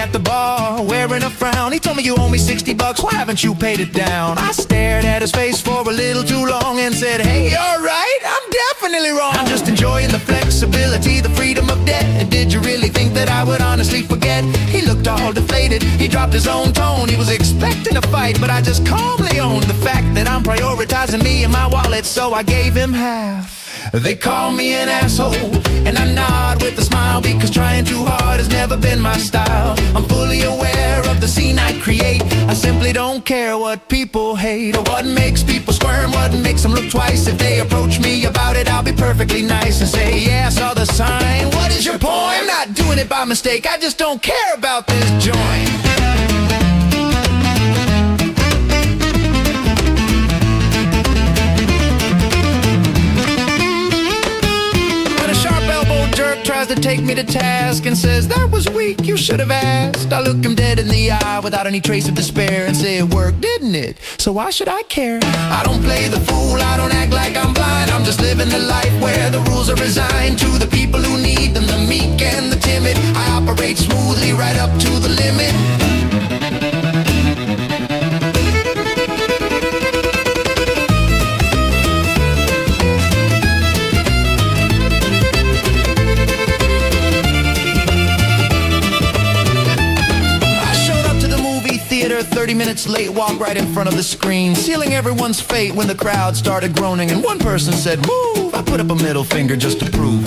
E: At the bar, wearing a frown. He told me, you owe me $60, why haven't you paid it down? I stared at his face for a little too long and said, hey, you're right, I'm definitely wrong. I'm just enjoying the flexibility, the freedom of debt. And did you really think that I would honestly forget? He looked all deflated, he dropped his own tone. He was expecting a fight, but I just calmly owned the fact that I'm prioritizing me and my wallet, so I gave him half. They call me an asshole, and I nod with a smile, because trying too hard has never been my style. I'm fully aware of the scene I create. I simply don't care what people hate, or what makes people squirm, what makes them look twice. If they approach me about it, I'll be perfectly nice and say, yeah, I saw the sign. What is your point? I'm not doing it by mistake, I just don't care about this joint. Tries to take me to task and says, that was weak, you should have asked. I look him dead in the eye without any trace of despair and say, it worked, didn't it? So why should I care? I don't play the fool, I don't act like I'm blind. I'm just living the life where the rules are resigned to the people who need them, the meek and the timid. I operate smoothly right up to the limit. theater 30 minutes late, walk right in front of the screen, sealing everyone's fate when the crowd started groaning and one person said, move. I put up a middle finger just to prove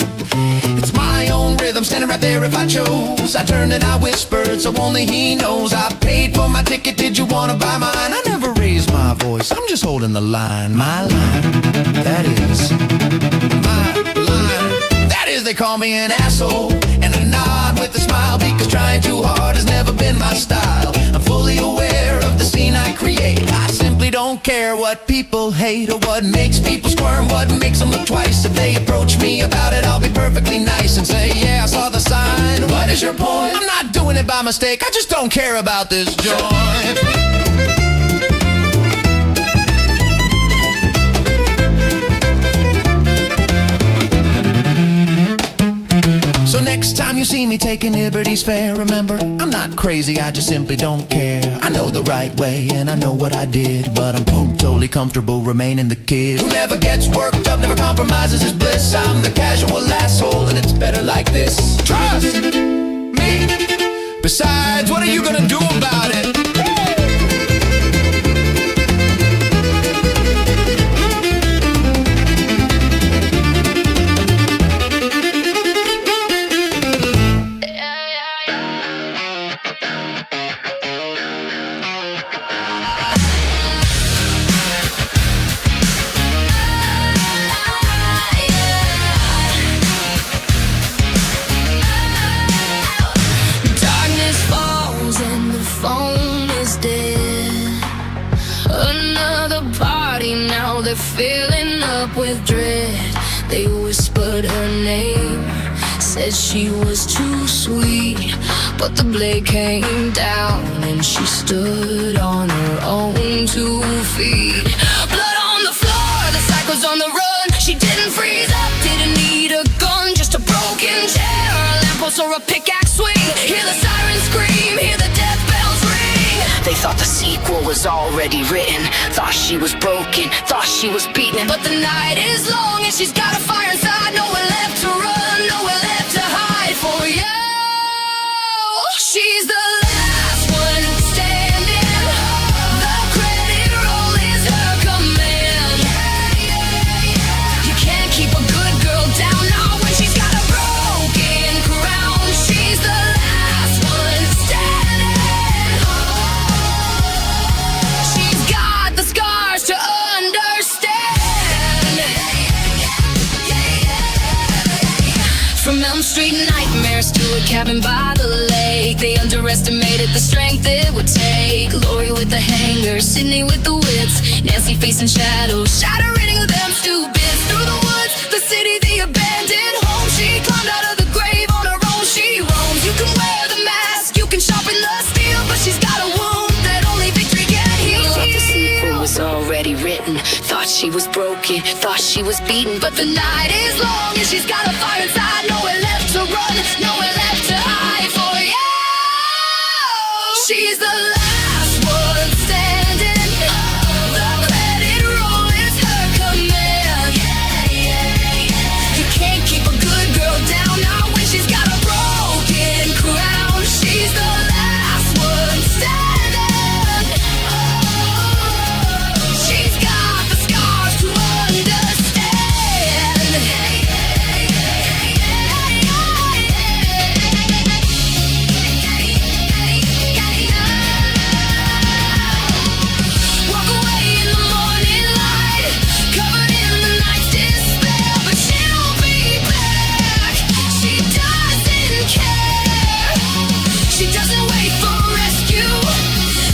E: it's my own rhythm, standing right there if I chose. I turned and I whispered, so only he knows. I paid for my ticket, did you wanna buy mine? I never raised my voice, I'm just holding the line. My line, that is my line. That is, they call me an asshole, and I nod with a smile, because trying too hard has never been my style. I'm fully aware of the scene I create. I simply don't care what people hate, or what makes people squirm, what makes them look twice. If they approach me about it, I'll be perfectly nice and say, yeah, I saw the sign. What is your point? I'm not doing it by mistake, I just don't care about this joint. So next time you see me taking liberties fair, remember, I'm not crazy, I just simply don't care. I know the right way and I know what I did, but I'm totally comfortable remaining the kid who never gets worked up, never compromises his bliss. I'm the casual asshole and it's better like this. Trust me. Besides, what are you gonna do about it?
I: Filling up with dread, they whispered her name, said she was too sweet, but the blade came down and she stood on her own 2 feet. Blood on the floor, the cycle's on the run. She didn't freeze up, didn't need a gun, just a broken chair, a lamppost or a pickaxe swing. Hear the sirens scream, hear the death bells ring. They thought the sequel was already written, thought she was broken, thought she was beaten. But the night is long and she's got a fire inside, nowhere left to run, nowhere left to hide for you. She's the last one standing, the credit roll is her command. You can't keep a good girl down, not when she's got a broken crown. She's the last one standing. She's got the scars to understand. From Elm Street nightmares to a cabin by the lake, they underestimated the strength it would take. Lori with the hanger, Sydney with the whips, Nancy facing shadows, shattering them stupids. Through the woods, the city, the abandoned home, she climbed out of the grave on her own. She roams. You can wear the mask, you can sharpen the steel, but she's got a wound that only victory can heal. Thought the sequel was already written, thought she was broken, thought she was beaten. But the night is long and she's got a fire inside, nowhere left to run, nowhere left to hide for you. She's the last one standing, the credit roll is her command. You can't keep a good girl down, not when she's got a broken crown. She's the last one standing. She's got the scars to understand. Walk away in the morning light, covered in the night's despair, but she'll be back. She doesn't care. She doesn't wait for rescue.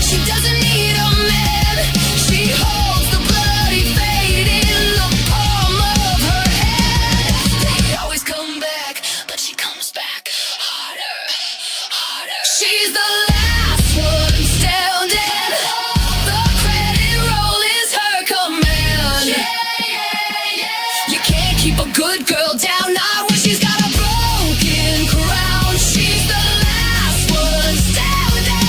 I: She doesn't need a man. She holds the bloody fate in the palm of her hand. They always come back, but she comes back harder, harder. She's the last one standing, the credit roll is her command. You can't keep a good girl down, not when she's got a broken crown. She's the last one standing.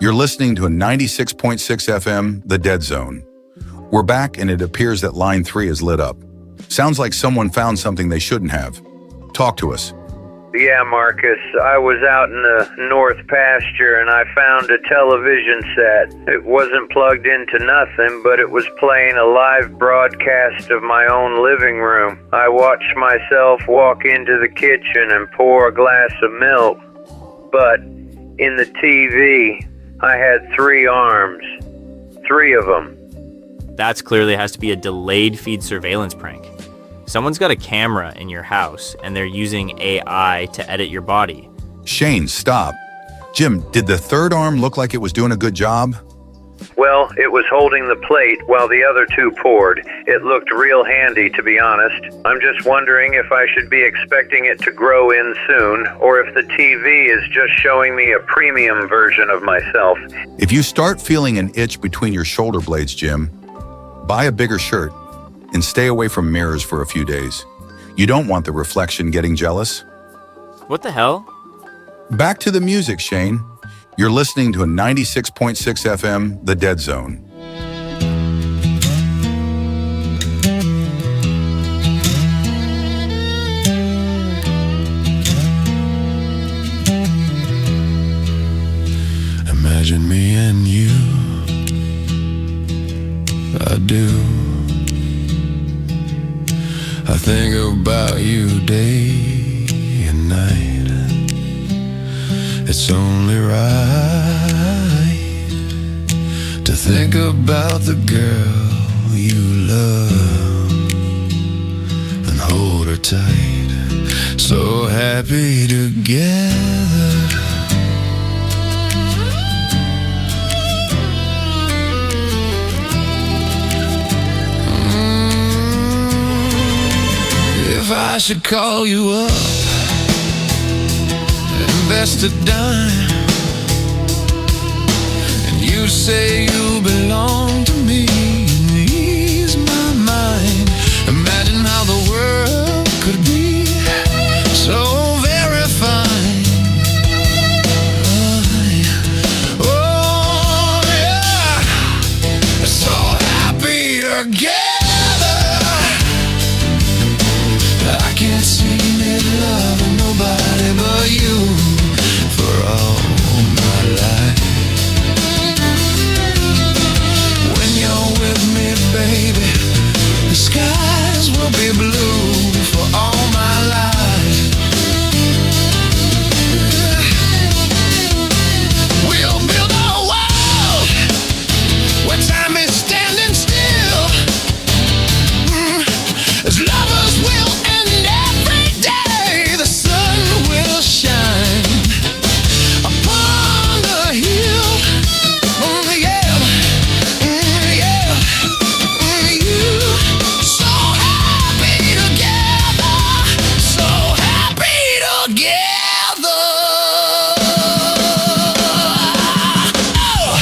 A: You're listening to a 96.6 FM, The Dead Zone. We're back and it appears that line 3 is lit up. Sounds like someone found something they shouldn't have. Talk to us.
J: Yeah, Marcus, I was out in the north pasture and I found a television set. It wasn't plugged into nothing, but it was playing a live broadcast of my own living room. I watched myself walk into the kitchen and pour a glass of milk. But in the TV, I had 3 arms. 3 of them.
C: That's clearly has to be a delayed feed surveillance prank. Someone's got a camera in your house and they're using AI to edit your body.
A: Shane, stop. Jim, did the third arm look like it was doing a good job?
J: Well, it was holding the plate while the other 2 poured. It looked real handy, to be honest. I'm just wondering if I should be expecting it to grow in soon, or if the TV is just showing me a premium version of myself.
A: If you start feeling an itch between your shoulder blades, Jim, buy a bigger shirt and stay away from mirrors for a few days. You don't want the reflection getting jealous.
C: What the hell?
A: Back to the music, Shane. You're listening to a 96.6 FM, The Dead Zone.
B: Imagine me and you, I do. I think about you day and night. It's only right to think about the girl you love and hold her tight. So happy together. If I should call you up, invest a dime, and you say you belong to me, and ease my mind. Imagine how the world could be so very fine. Oh yeah, so happy together. I can't see me loving nobody but you for all my life. When you're with me, baby, the skies will be blue for all my life. We'll build a world where time is standing still. As lovers will end every day, the sun will shine upon the hill. Oh yeah, yeah, you. So happy together, so happy together. Oh.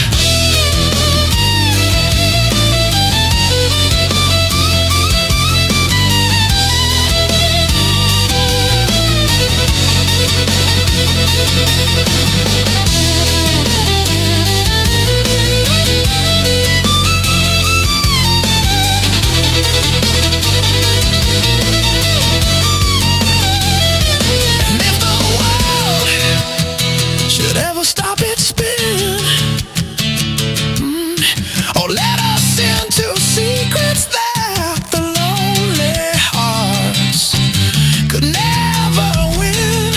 B: And if the world should ever stop its spin, or let us into secrets that the lonely hearts could never win,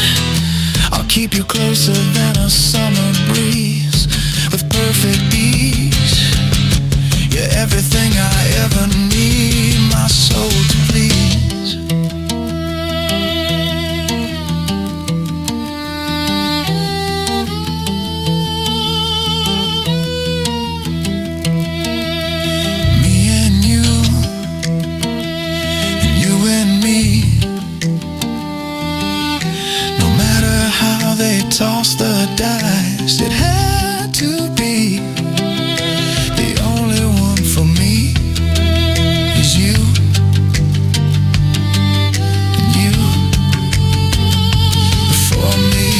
B: I'll keep you closer than a summer breeze with perfect ease. You're everything I ever need my soul to please. Me and you and me. No matter how they toss the dice, it had to be. The only one for me is you. And you for me.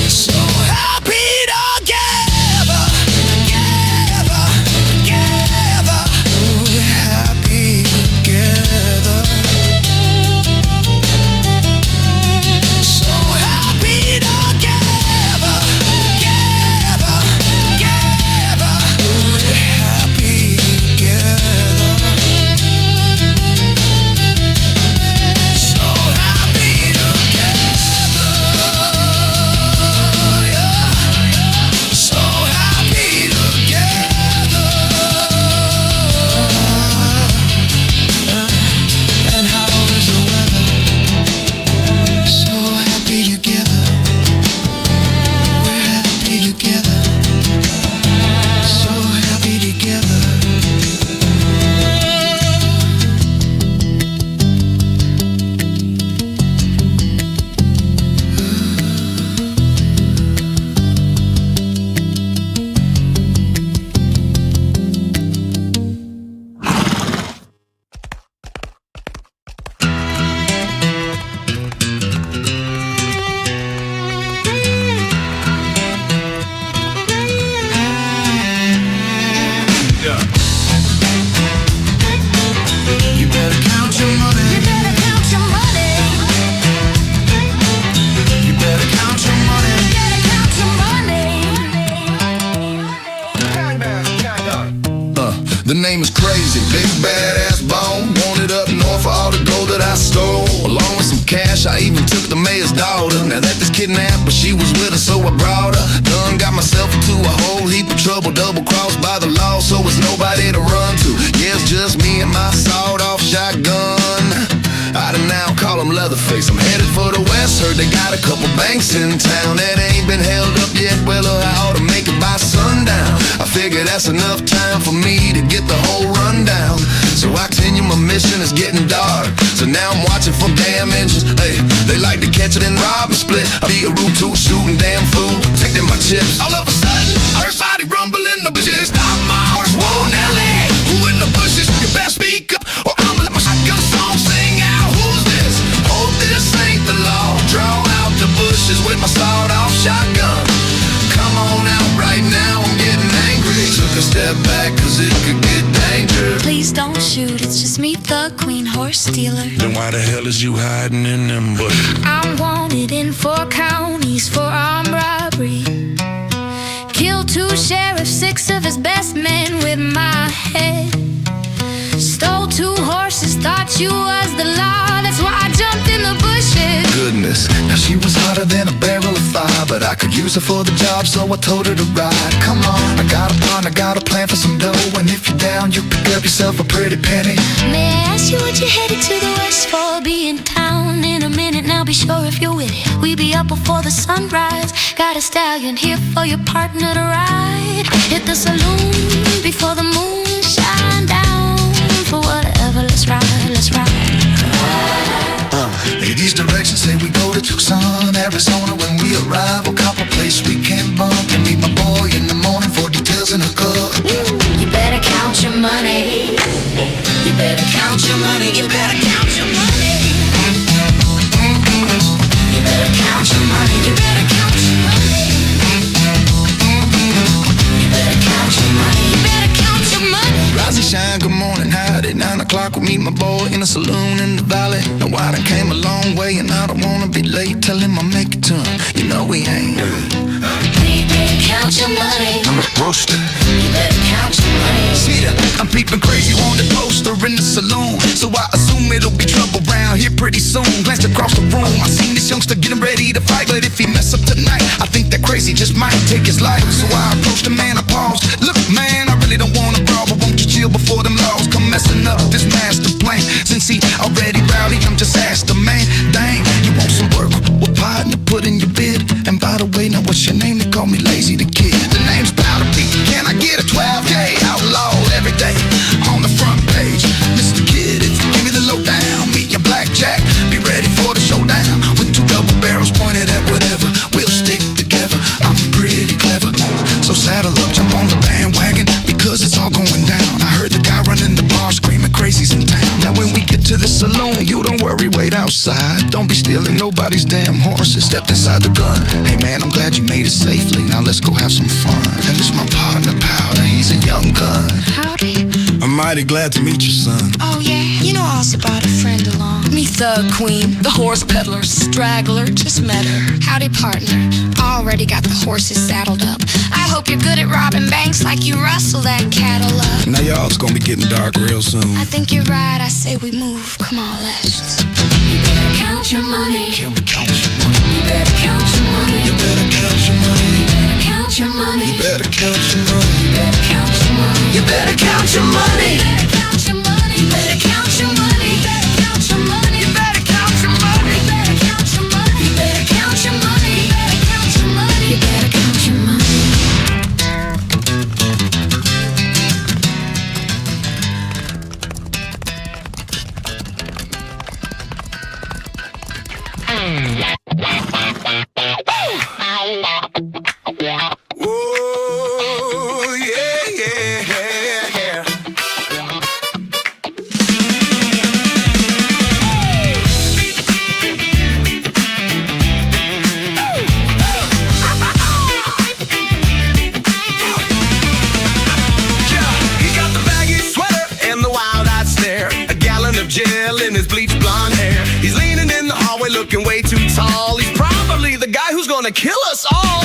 B: So happy together.
E: last heard they got a couple banks in town that ain't been held up yet. Well, I ought to make it by sundown. I figure that's enough time for me to get the whole rundown. So I continue my mission, it's getting dark. So now I'm watching for damn engines. Hey, they like to catch it and rob and split. I be a root to shooting damn fool, taking my chips. All of a sudden, I heard somebody rumble in the bushes. Stop my horse, whoa Nelly. Who in the bushes? You best speak up, or I'ma let my shotgun song sing out. Who's this? Hope this ain't the law. Draw out the bushes with my sawed-off shotgun. Come on out right now, I'm getting angry. Took a step back, cause it could get dangerous.
I: Please don't shoot, it's just me, the queen horse stealer.
B: Then why the hell is you hiding in them bushes?
I: I'm wanted in 4 counties for armed robbery. Killed 2 sheriffs, 6 of his best men with my head. Stole 2 horses, thought you was the law. That's why I jumped in the bushes.
E: Goodness, now she was hotter than a barrel of fire, but I could use her for the job, so I told her to ride. Come on, I got a partner, got a plan for some dough, and if you're down, you pick up yourself a pretty penny.
I: May I ask you what you headed to the west for? Be in town in a minute, now be sure if you're with it. We be up before the sunrise. Got a stallion here for your partner to ride. Hit the saloon before the moon shine down. For whatever, let's ride, let's ride.
E: In these directions say we go to Tucson, Arizona. When we arrive, we'll cop a place we can bump and meet my boy in the morning for details in a cup.
I: You better count your money. You better count your money. You better count your money. You better count your money. You better count your money. You better count your money. You better count your money.
E: Rise and shine, good morning, howdy. 9 o'clock, we'll meet my boy in a saloon in the valley. Now I done came a long way and I don't wanna be late. Tell him I'll make it to him, you know we ain't.
I: You better count your money.
E: I'm a roaster.
I: You better count your money.
E: See that? I'm peeping crazy on the poster in the saloon, so I assume it'll be trouble round here pretty soon. Glanced across the room, I seen this youngster getting ready to fight, but if he mess up tonight, I think that crazy just might take his life. So I approached the man, I paused. Look, man, I really don't wanna brawl, but won't you chill before them laws come messing up this master plan? Since he already rowdy, I'm just asked the man, dang, you want some work? What partner put in your bid? And by the way, now what's your name? They call me Lazy the Kid. The name's Powder P. Can I get a 12K? Outlaw every day on the front page. Mr. Kid, if you give me the lowdown, meet your blackjack. Be ready for the showdown. With 2 double barrels pointed at whatever. We'll stick together. I'm pretty clever. So saddle up, jump on the bandwagon, because it's all going down. I heard the guy running the bar screaming crazies in town. Now when we get to the saloon, you don't worry, wait outside. Don't be stealing nobody's damn horses. Stepped inside the gun. Hey man, I'm glad you made it safely. Now let's go have some fun. And this my partner Powder, he's a young gun.
I: Howdy.
E: I'm mighty glad to meet you, son.
I: Oh yeah, you know I also brought a friend along. Me Thug Queen, the horse peddler, straggler, just met her. Howdy partner, already got the horses saddled up. I hope you're good at robbing banks like you rustle that cattle up.
E: Now y'all, it's gonna be getting dark real soon.
I: I think you're right, I say we move, come on let's. You better count your money.
E: Can we count your money?
I: You better count your money.
E: You better count your money.
I: You better count your money.
E: You better count your money.
I: You better count your money. You better count your money. You better count your money. You better count your money. You better count your money. You better count your money. You better count your money. You better count your money. You better count your money.
E: Oh, yeah, yeah, yeah. He got the baggy sweater and the wild-eyed stare, a gallon of gel in his bleach blonde hair. He's leaning in the hallway looking way too tall. He's probably the guy who's gonna kill us all.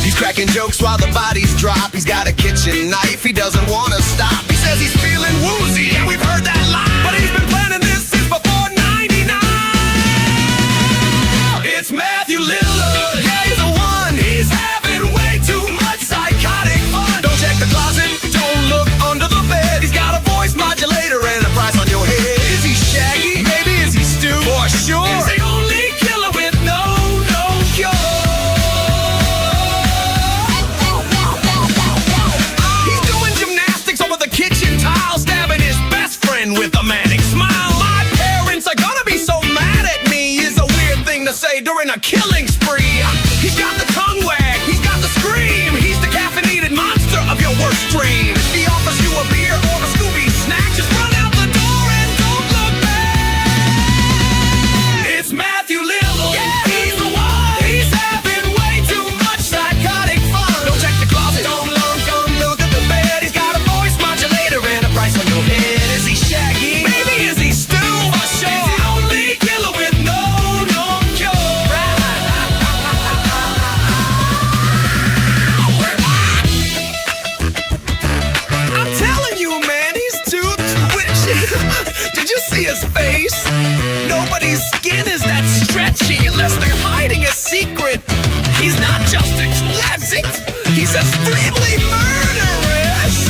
E: He's cracking jokes while the bodies drop. He's got a kitchen knife, he doesn't wanna stop. He says he's feeling woozy, and we've heard that line, but he's been planning this since before '99. It's Matthew Lillard, yeah, he's the one. He's having way too much psychotic fun. Don't check the closet, don't look under the bed. He's got a voice modulator and a price on your head. Is he Shaggy? Maybe is he Stu? For sure. He's the only killer with no on a killing spree. He's got the tongue wag, he's got the scream. He's the caffeinated monster of your worst dream. He offers you a beer or a Scooby snack. Just run out the door and don't look back. It's Matthew Lillard. Yeah, he's the one. He's having way too much psychotic fun. Don't check the closet, don't look at the bed. He's got a voice modulator and a price on your head. Is he Shaggy? Maybe is he Stu? For sure. He's the only killer with no cure. I'm telling you, man, he's too twitchy. Did you see his face? Nobody's skin is that stretchy unless they're hiding a secret. He's not just exquisite, he's extremely murderous.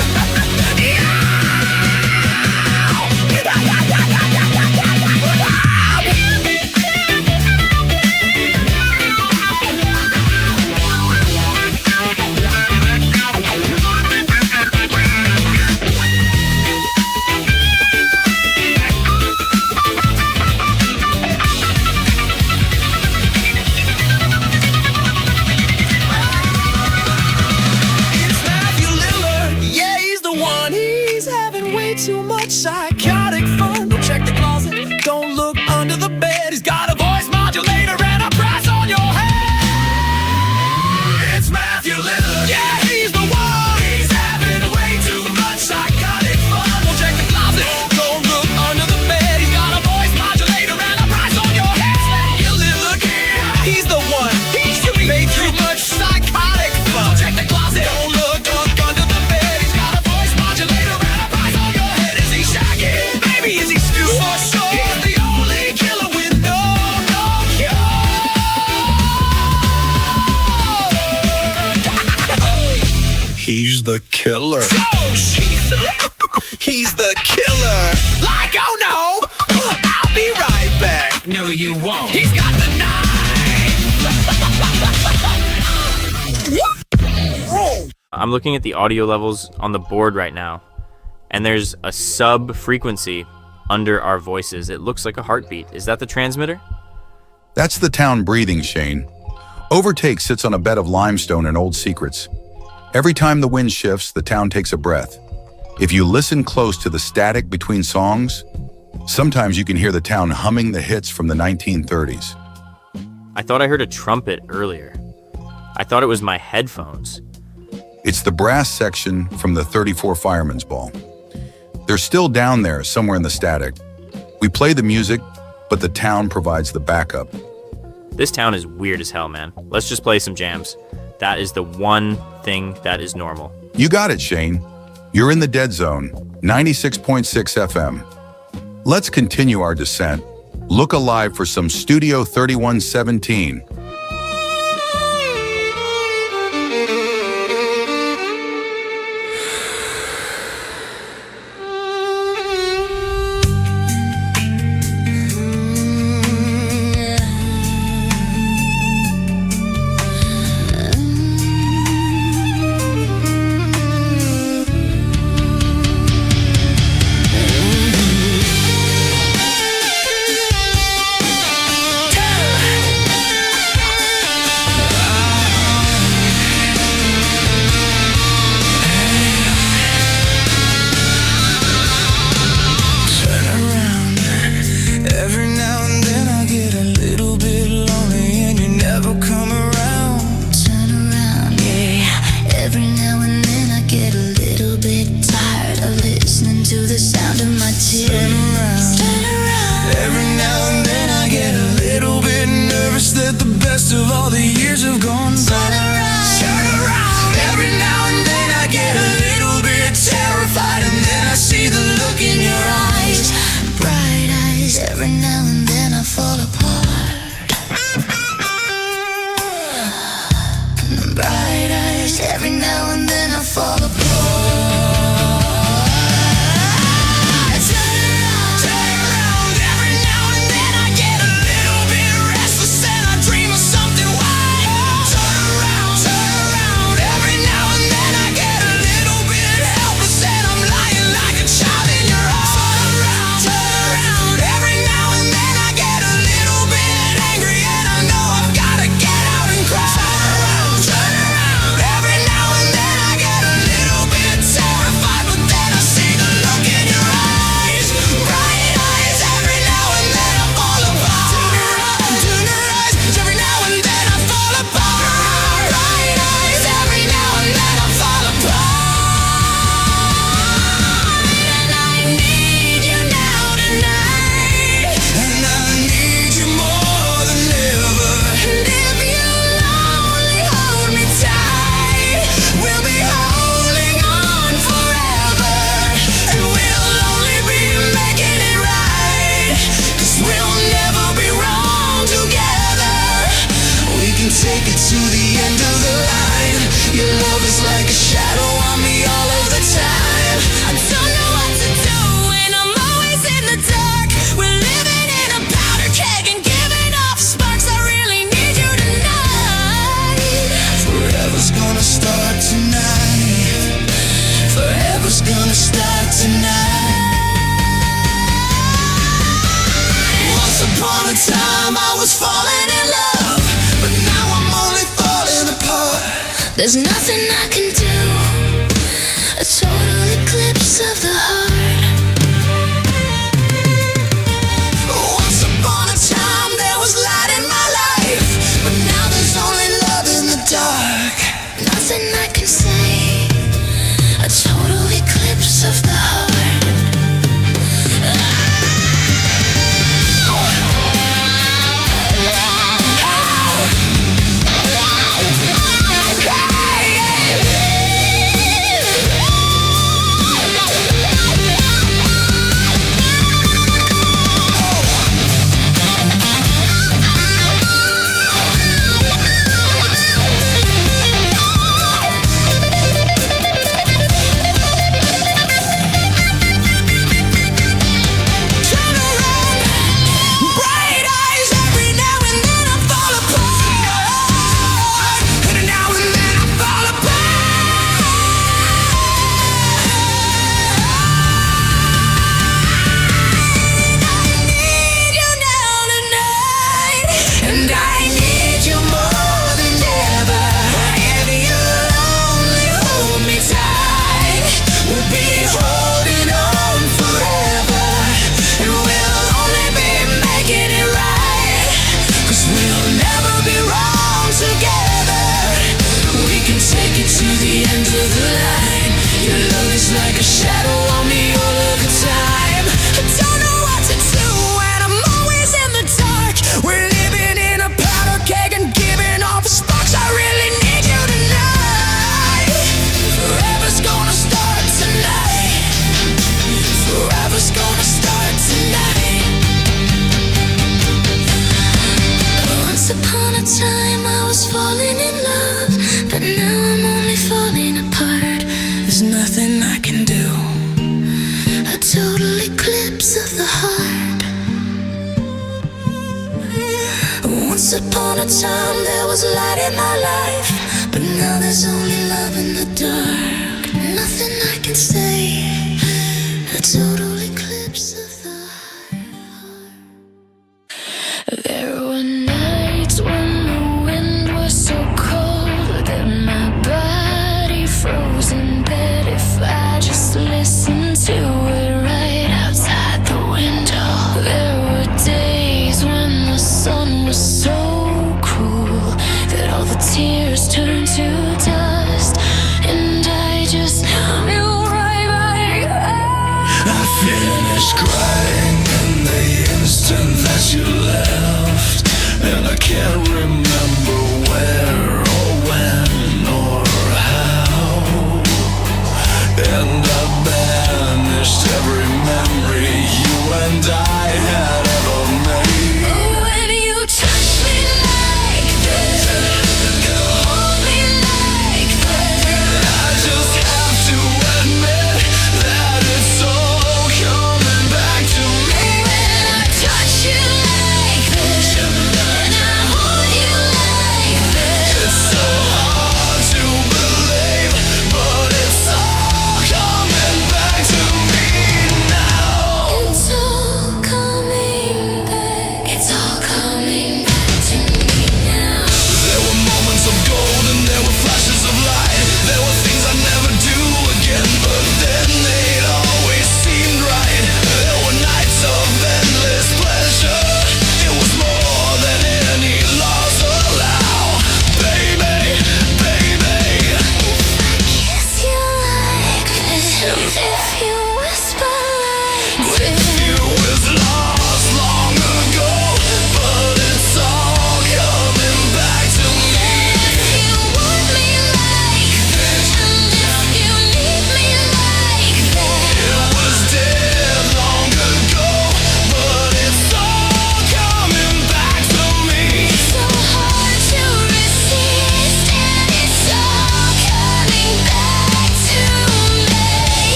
E: It's Matthew Lillard. Yeah, he's the one. He's having way too much psychotic fun. Don't check the closet, don't look under the bed. He's got a voice modulator and a price on your head. It's Matthew Lillard. Yeah, he's the one. He's having way too much psychotic fun. Don't check the closet, don't look under the bed. He's got a voice modulator and a price on your head. Matthew Lillard. Yeah, he's the one. He's made too much psychotic fun. Don't check the closet, don't look under the bed. He's got a voice modulator and a price on your head. Is he Shaggy? Maybe is he Stu? For sure. He's the only killer with no cure. He's the killer. Oh, he's the killer. Like, oh no, I'll be right back. No, you won't. He's got the knife.
C: I'm looking at the audio levels on the board right now, and there's a sub frequency under our voices. It looks like a heartbeat. Is that the transmitter?
A: That's the town breathing, Shane. Overtake sits on a bed of limestone and old secrets. Every time the wind shifts, the town takes a breath. If you listen close to the static between songs, sometimes you can hear the town humming the hits from the 1930s.
C: I thought I heard a trumpet earlier. I thought it was my headphones.
A: It's the brass section from the 34 Firemen's Ball. They're still down there somewhere in the static. We play the music, but the town provides the backup.
C: This town is weird as hell, man. Let's just play some jams. That is the one thing that is normal.
A: You got it, Shane. You're in the Dead Zone, 96.6 FM. Let's continue our descent. Look alive for some Studio 3117.
I: There's nothing I can do. A total eclipse of the heart. Once upon a time there was light in my life, but now there's only love in the dark. Nothing I can say. A total eclipse of the heart. Once upon a time there was light in my life, but now there's only love in the dark. Nothing I can say. A total eclipse of the heart. There were nights when the wind was so cold that my body froze in bed. If I just listened to it right outside the window. There were days when the sun was so cruel that all the tears turned to dust, and I just knew right by I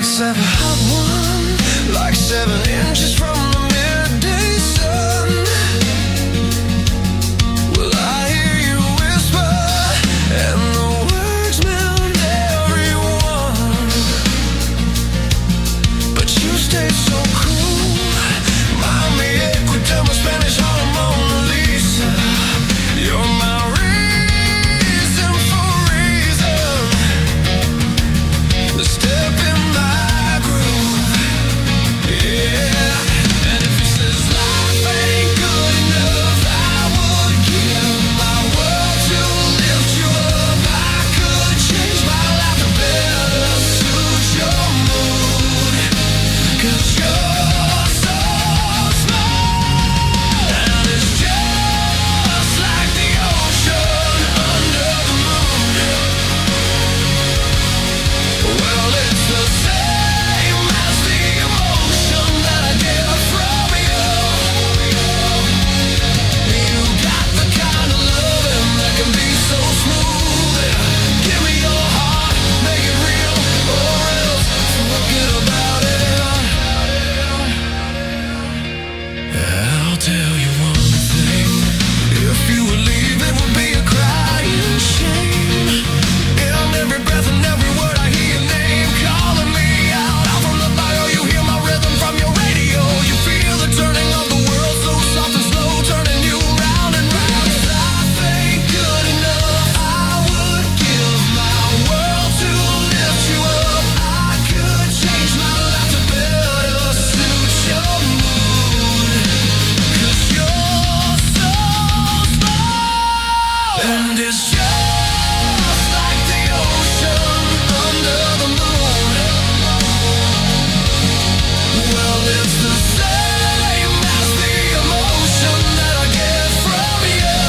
E: like 7 hot one, like 7 inches from the midday sun. Well, I hear you whisper, and the words melt everyone. But you stayed so cool. Miami, Ecuador, Spanish Harlem, Mona Lisa. You're my reason for reason. Step in my groove, yeah. And if he says life ain't good enough, I would give my world to lift you up. I could change my life to better suit your mood, 'cause you're so smart. And it's just like the ocean under the moon. Well, it's the same as the emotion that I get from you. You got the kind of loving that can be so smooth. Give me your heart, make it real, or else forget about it. I'll tell you one thing. If you would leave, it would be a crying shame. In every breath and every word I hear your name calling me out. Out from the bio, you hear my rhythm from your radio. You feel the turning of the world so soft and slow, turning you round and round. If life ain't good enough, I would give my world to lift you up. I could change my life to better suit your mood, 'cause you're so smart. And it's just like the ocean under the moon. Well, it's the same as the emotion that I get from you.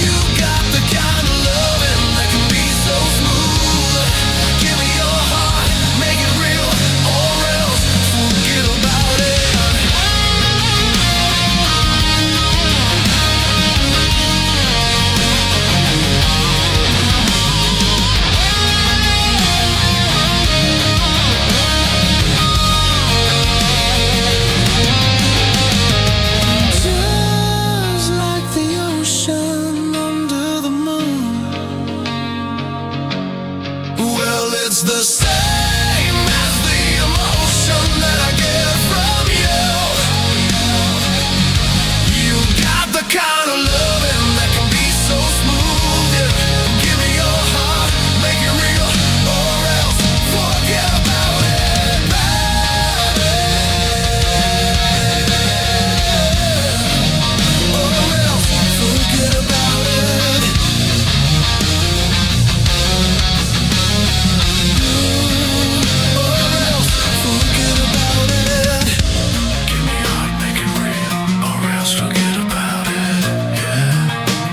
E: You got the kind of loving that can be so smooth. Give me your heart, make it real, or else forget about it. Just like the ocean under the moon. Well, it's the same as the emotion that I get from you. You got the kind of loving that can be so smooth. Yeah. Give me your heart, make it real, or else forget about it, baby. Or else forget about it. Or else forget about it. Give me your heart, make it real, or else forget about it. Yeah,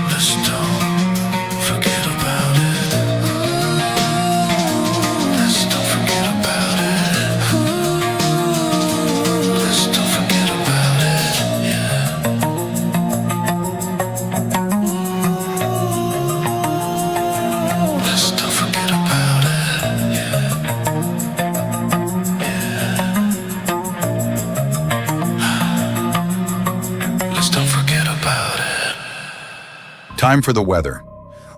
E: let's don't forget about it. Let's don't forget about it. Let's don't forget about it. Yeah. Let's don't forget about it. Let's don't forget about it.
A: Time for the weather.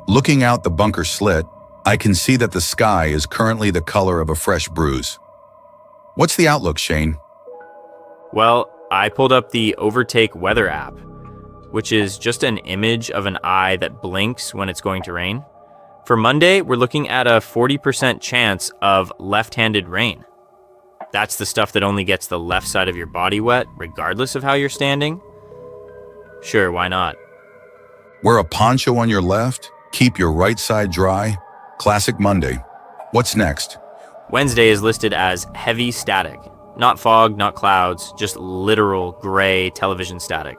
A: Looking out the bunker slit, I can see that the sky is currently the color of a fresh bruise. What's the outlook, Shane?
C: Well, I pulled up the Overtake weather app, which is just an image of an eye that blinks when it's going to rain. For Monday, we're looking at a 40% chance of left-handed rain. That's the stuff that only gets the left side of your body wet, regardless of how you're standing. Sure, why not?
A: Wear a poncho on your left, keep your right side dry. Classic Monday. What's next?
C: Wednesday is listed as heavy static. Not fog, not clouds, just literal gray television static.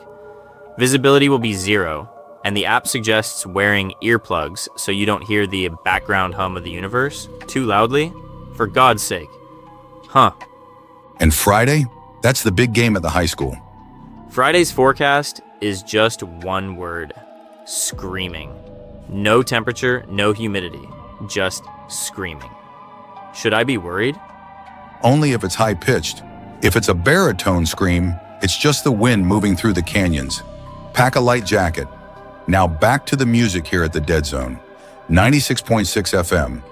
C: Visibility will be 0, and the app suggests wearing earplugs so you don't hear the background hum of the universe too loudly. For God's sake. Huh.
A: And Friday? That's the big game at the high school.
C: Friday's forecast is just one word. Screaming. No temperature, no humidity. Just screaming. Should I be worried?
A: Only if it's high-pitched. If it's a baritone scream, it's just the wind moving through the canyons. Pack a light jacket. Now back to the music here at the Dead Zone, 96.6 FM.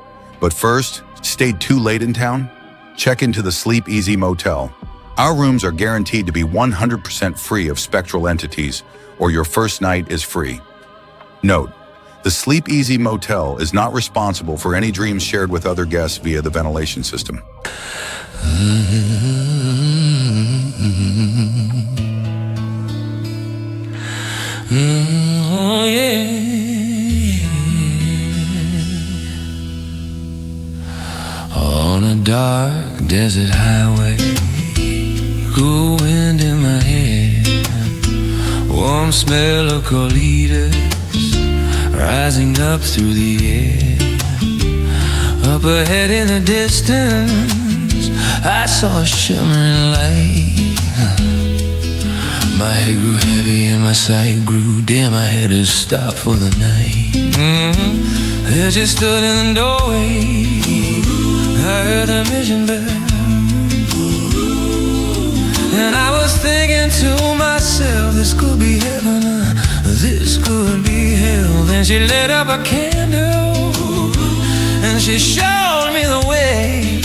A: But first, stayed too late in town? Check into the Sleep Easy Motel. Our rooms are guaranteed to be 100% free of spectral entities, or your first night is free. Note, the Sleep Easy Motel is not responsible for any dreams shared with other guests via the ventilation system.
B: Oh, yeah. On a dark desert highway, cool wind in my hair, warm smell of colitas rising up through the air. Up ahead in the distance, I saw a shimmering light. My head grew heavy and my sight grew dim. I had to stop for the night. There she stood in the doorway. I heard the mission bell, and I was thinking to myself, this could be heaven, this could be hell. Then she lit up a candle and she showed me the way.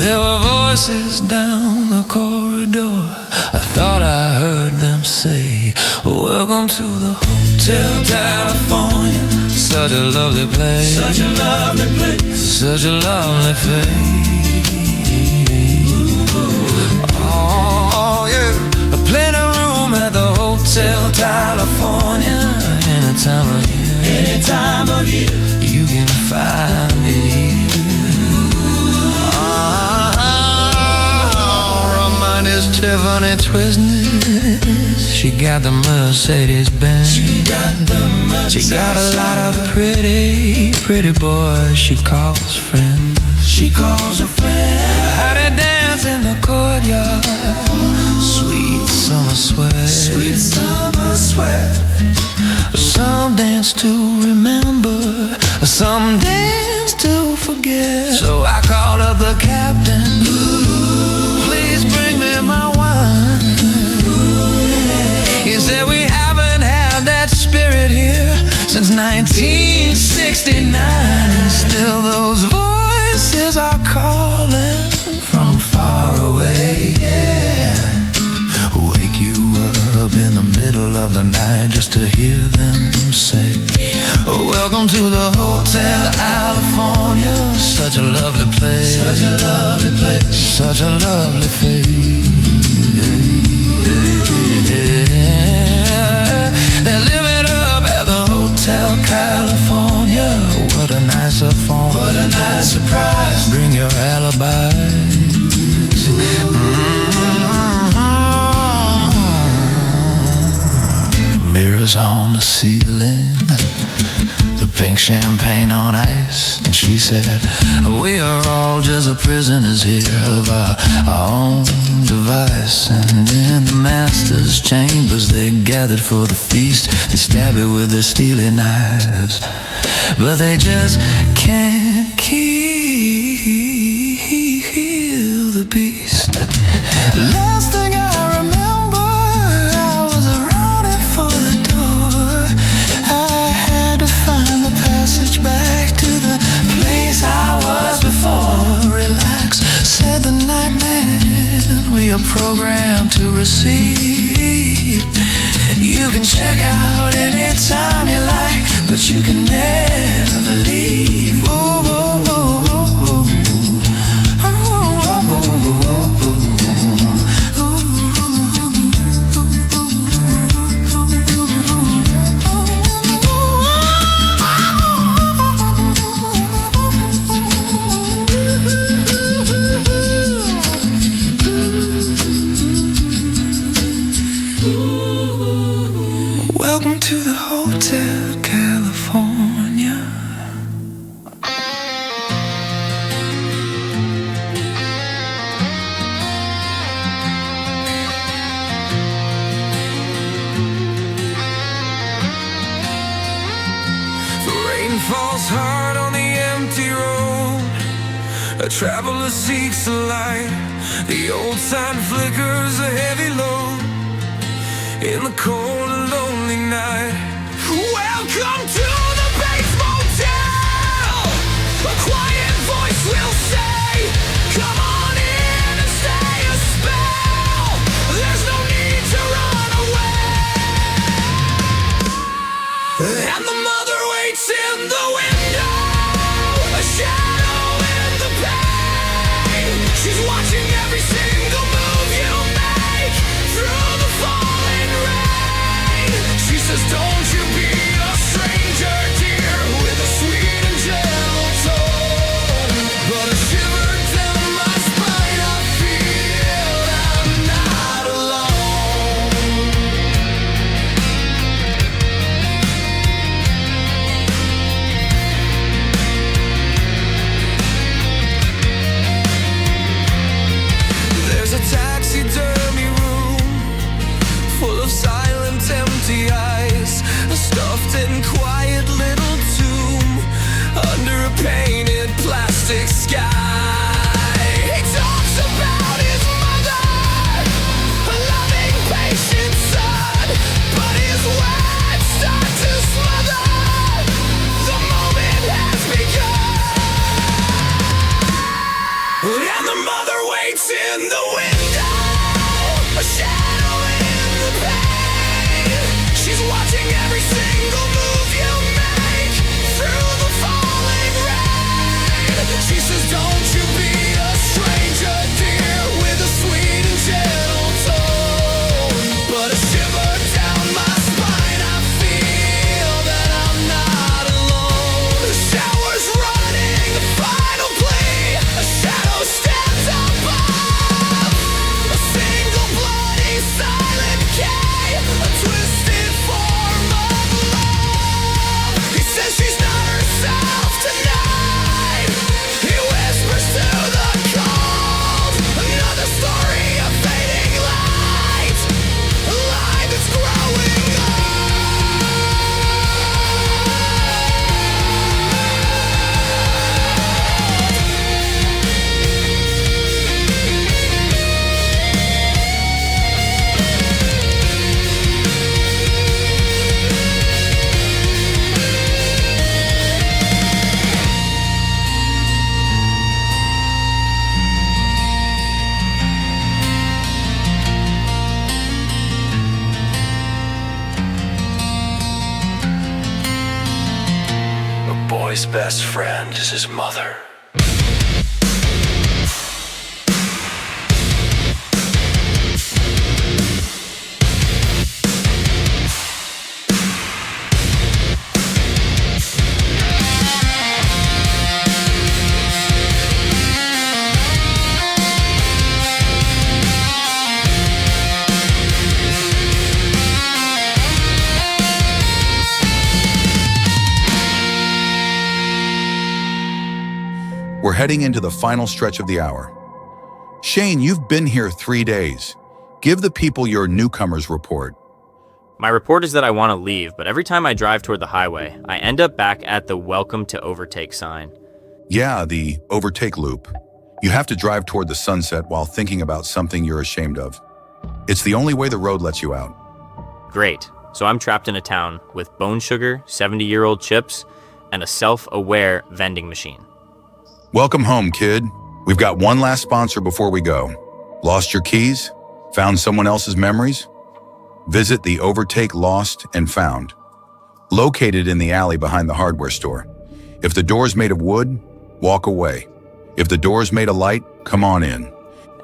B: There were voices down the corridor. I thought I heard them say, welcome to the Hotel California. Such a lovely place, such a lovely place, such a lovely place. Oh yeah, plenty of room at the Hotel California. Any time of year, you can find it here. Is Tiffany Twisness. She got the Mercedes Benz. She got a lot of pretty boys she calls friends. She calls her friends. How they dance in the courtyard. Sweet summer sweat. Sweet summer sweat. Some dance to remember, some dance to forget. So I called up the captain. Please bring me my wine. He said we haven't had that spirit here since 1969. And still those voices are calling from far away. Yeah. Wake you up in the middle of the night just to hear them say, welcome to the Hotel California. Such a lovely place, such a lovely place, such a lovely face. They're living up at the Hotel California. What a nice phone, what a nice surprise. Bring your alibis. Mirrors on the ceiling, the pink champagne on ice. And she said, we are all just prisoners here of our own device. And in the master's chambers they gathered for the feast. They stab it with their steely knives, but they just can't kill the beast. Last thing I remember, I was running for the door. I had to find the passage back to the place I was before. Relax, said the night man, we are programmed to receive. You can check out anytime you like, but you can never leave. Ooh, ooh, ooh, ooh. A traveler seeks a light. The old sign flickers a heavy load in the cold and lonely night. Welcome to the base motel. A quiet voice will say, come on in and stay a spell. There's no need to run away. And the mother waits in the window, a shadow in the pain. She's watching every single move you make through the falling rain. She says, don't you be a stranger, dear, with a sweet and gentle tone. But a shiver down my spine, I feel I'm not alone. There's a taxidermy room full of silent, empty eyes, a stuffed and quiet little tomb under a painted plastic sky. He talks about his mother, a loving, patient son, but his words start to smother. The moment has begun, and the mother waits in the window, a shadow in the pain. She's watching every single move you make through the falling rain. She says, don't you be a stranger, dear, with a sweet and gentle tone. But a shiver down my spine, I feel that I'm not alone. The shower's running, the final plea, a shadow stands above. A single bloody silent K, a twisted form of love. He says she's not herself tonight. He whispers to the cold, another story of fading light, a lie that's growing old. A boy's best friend is his mother.
A: We're heading into the final stretch of the hour. Shane, you've been here 3 days. Give the people your newcomer's report.
C: My report is that I want to leave, but every time I drive toward the highway, I end up back at the Welcome to Overtake sign.
A: Yeah, the overtake loop. You have to drive toward the sunset while thinking about something you're ashamed of. It's the only way the road lets you out.
C: Great. So I'm trapped in a town with bone sugar, 70-year-old chips, and a self-aware vending machine.
A: Welcome home, kid. We've got one last sponsor before we go. Lost your keys? Found someone else's memories? Visit the Overtake Lost and Found, located in the alley behind the hardware store. If the door's made of wood, walk away. If the door's made of light, come on in.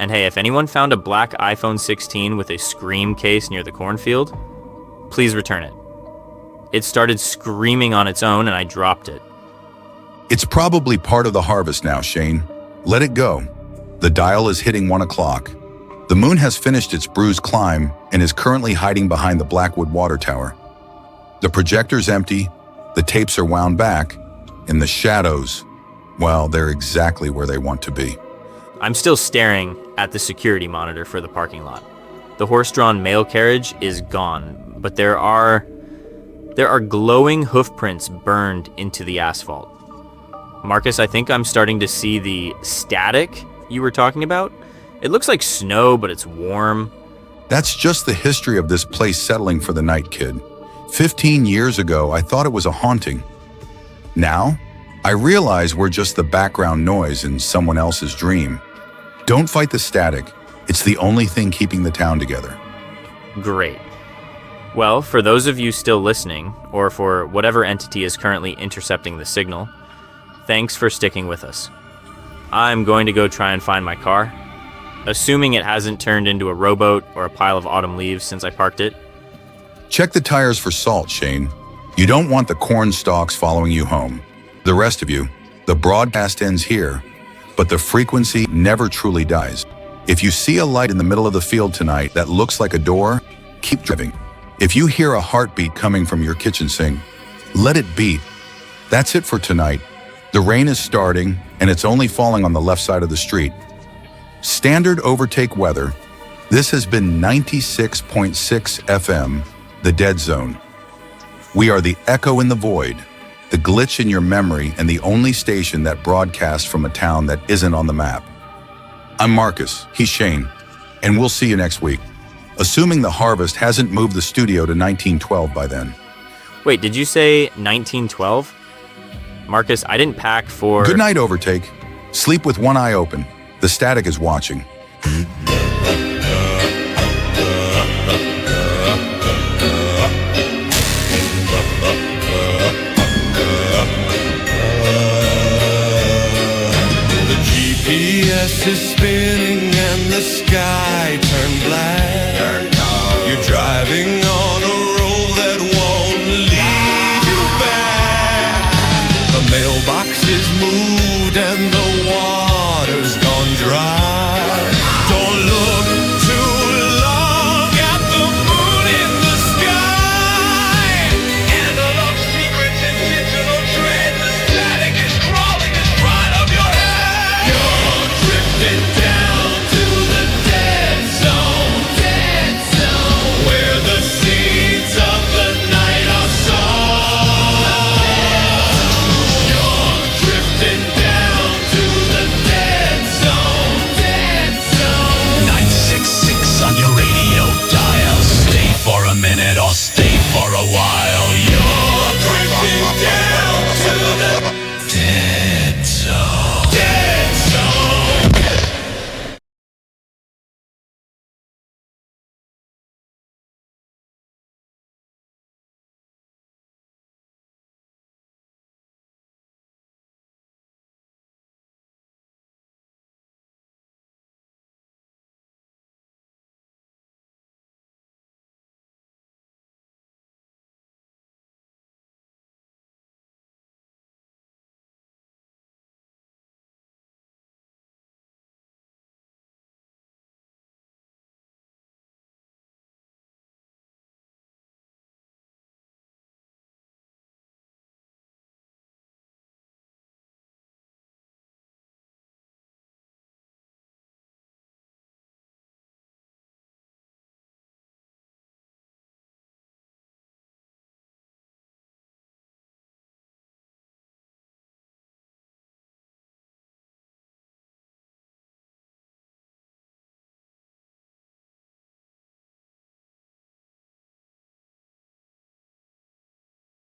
C: And hey, if anyone found a black iPhone 16 with a Scream case near the cornfield, please return it. It started screaming on its own and I dropped it.
A: It's probably part of the harvest now, Shane. Let it go. The dial is hitting 1 o'clock. The moon has finished its bruised climb and is currently hiding behind the Blackwood Water Tower. The projector's empty, the tapes are wound back, and the shadows, well, they're exactly where they want to be.
C: I'm still staring at the security monitor for the parking lot. The horse-drawn mail carriage is gone, but there are glowing hoof prints burned into the asphalt. Marcus, I think I'm starting to see the static you were talking about. It looks like snow, but it's warm.
A: That's just the history of this place settling for the night, kid. 15 years ago, I thought it was a haunting. Now, I realize we're just the background noise in someone else's dream. Don't fight the static. It's the only thing keeping the town together.
C: Great. Well, for those of you still listening, or for whatever entity is currently intercepting the signal, thanks for sticking with us. I'm going to go try and find my car, assuming it hasn't turned into a rowboat or a pile of autumn leaves since I parked it.
A: Check the tires for salt, Shane. You don't want the corn stalks following you home. The rest of you, the broadcast ends here, but the frequency never truly dies. If you see a light in the middle of the field tonight that looks like a door, keep driving. If you hear a heartbeat coming from your kitchen sink, let it beat. That's it for tonight. The rain is starting, and it's only falling on the left side of the street. Standard overtake weather. This has been 96.6 FM, The Dead Zone. We are the echo in the void, the glitch in your memory, and the only station that broadcasts from a town that isn't on the map. I'm Marcus, he's Shane, and we'll see you next week. Assuming the harvest hasn't moved the studio to 1912 by then.
C: Wait, did you say 1912? Marcus, I didn't pack for...
A: Good night, Overtake. Sleep with one eye open. The static is watching.
B: The GPS is spinning and the sky turned black. You're driving on a road that won't lead you back. The mailbox is moved and the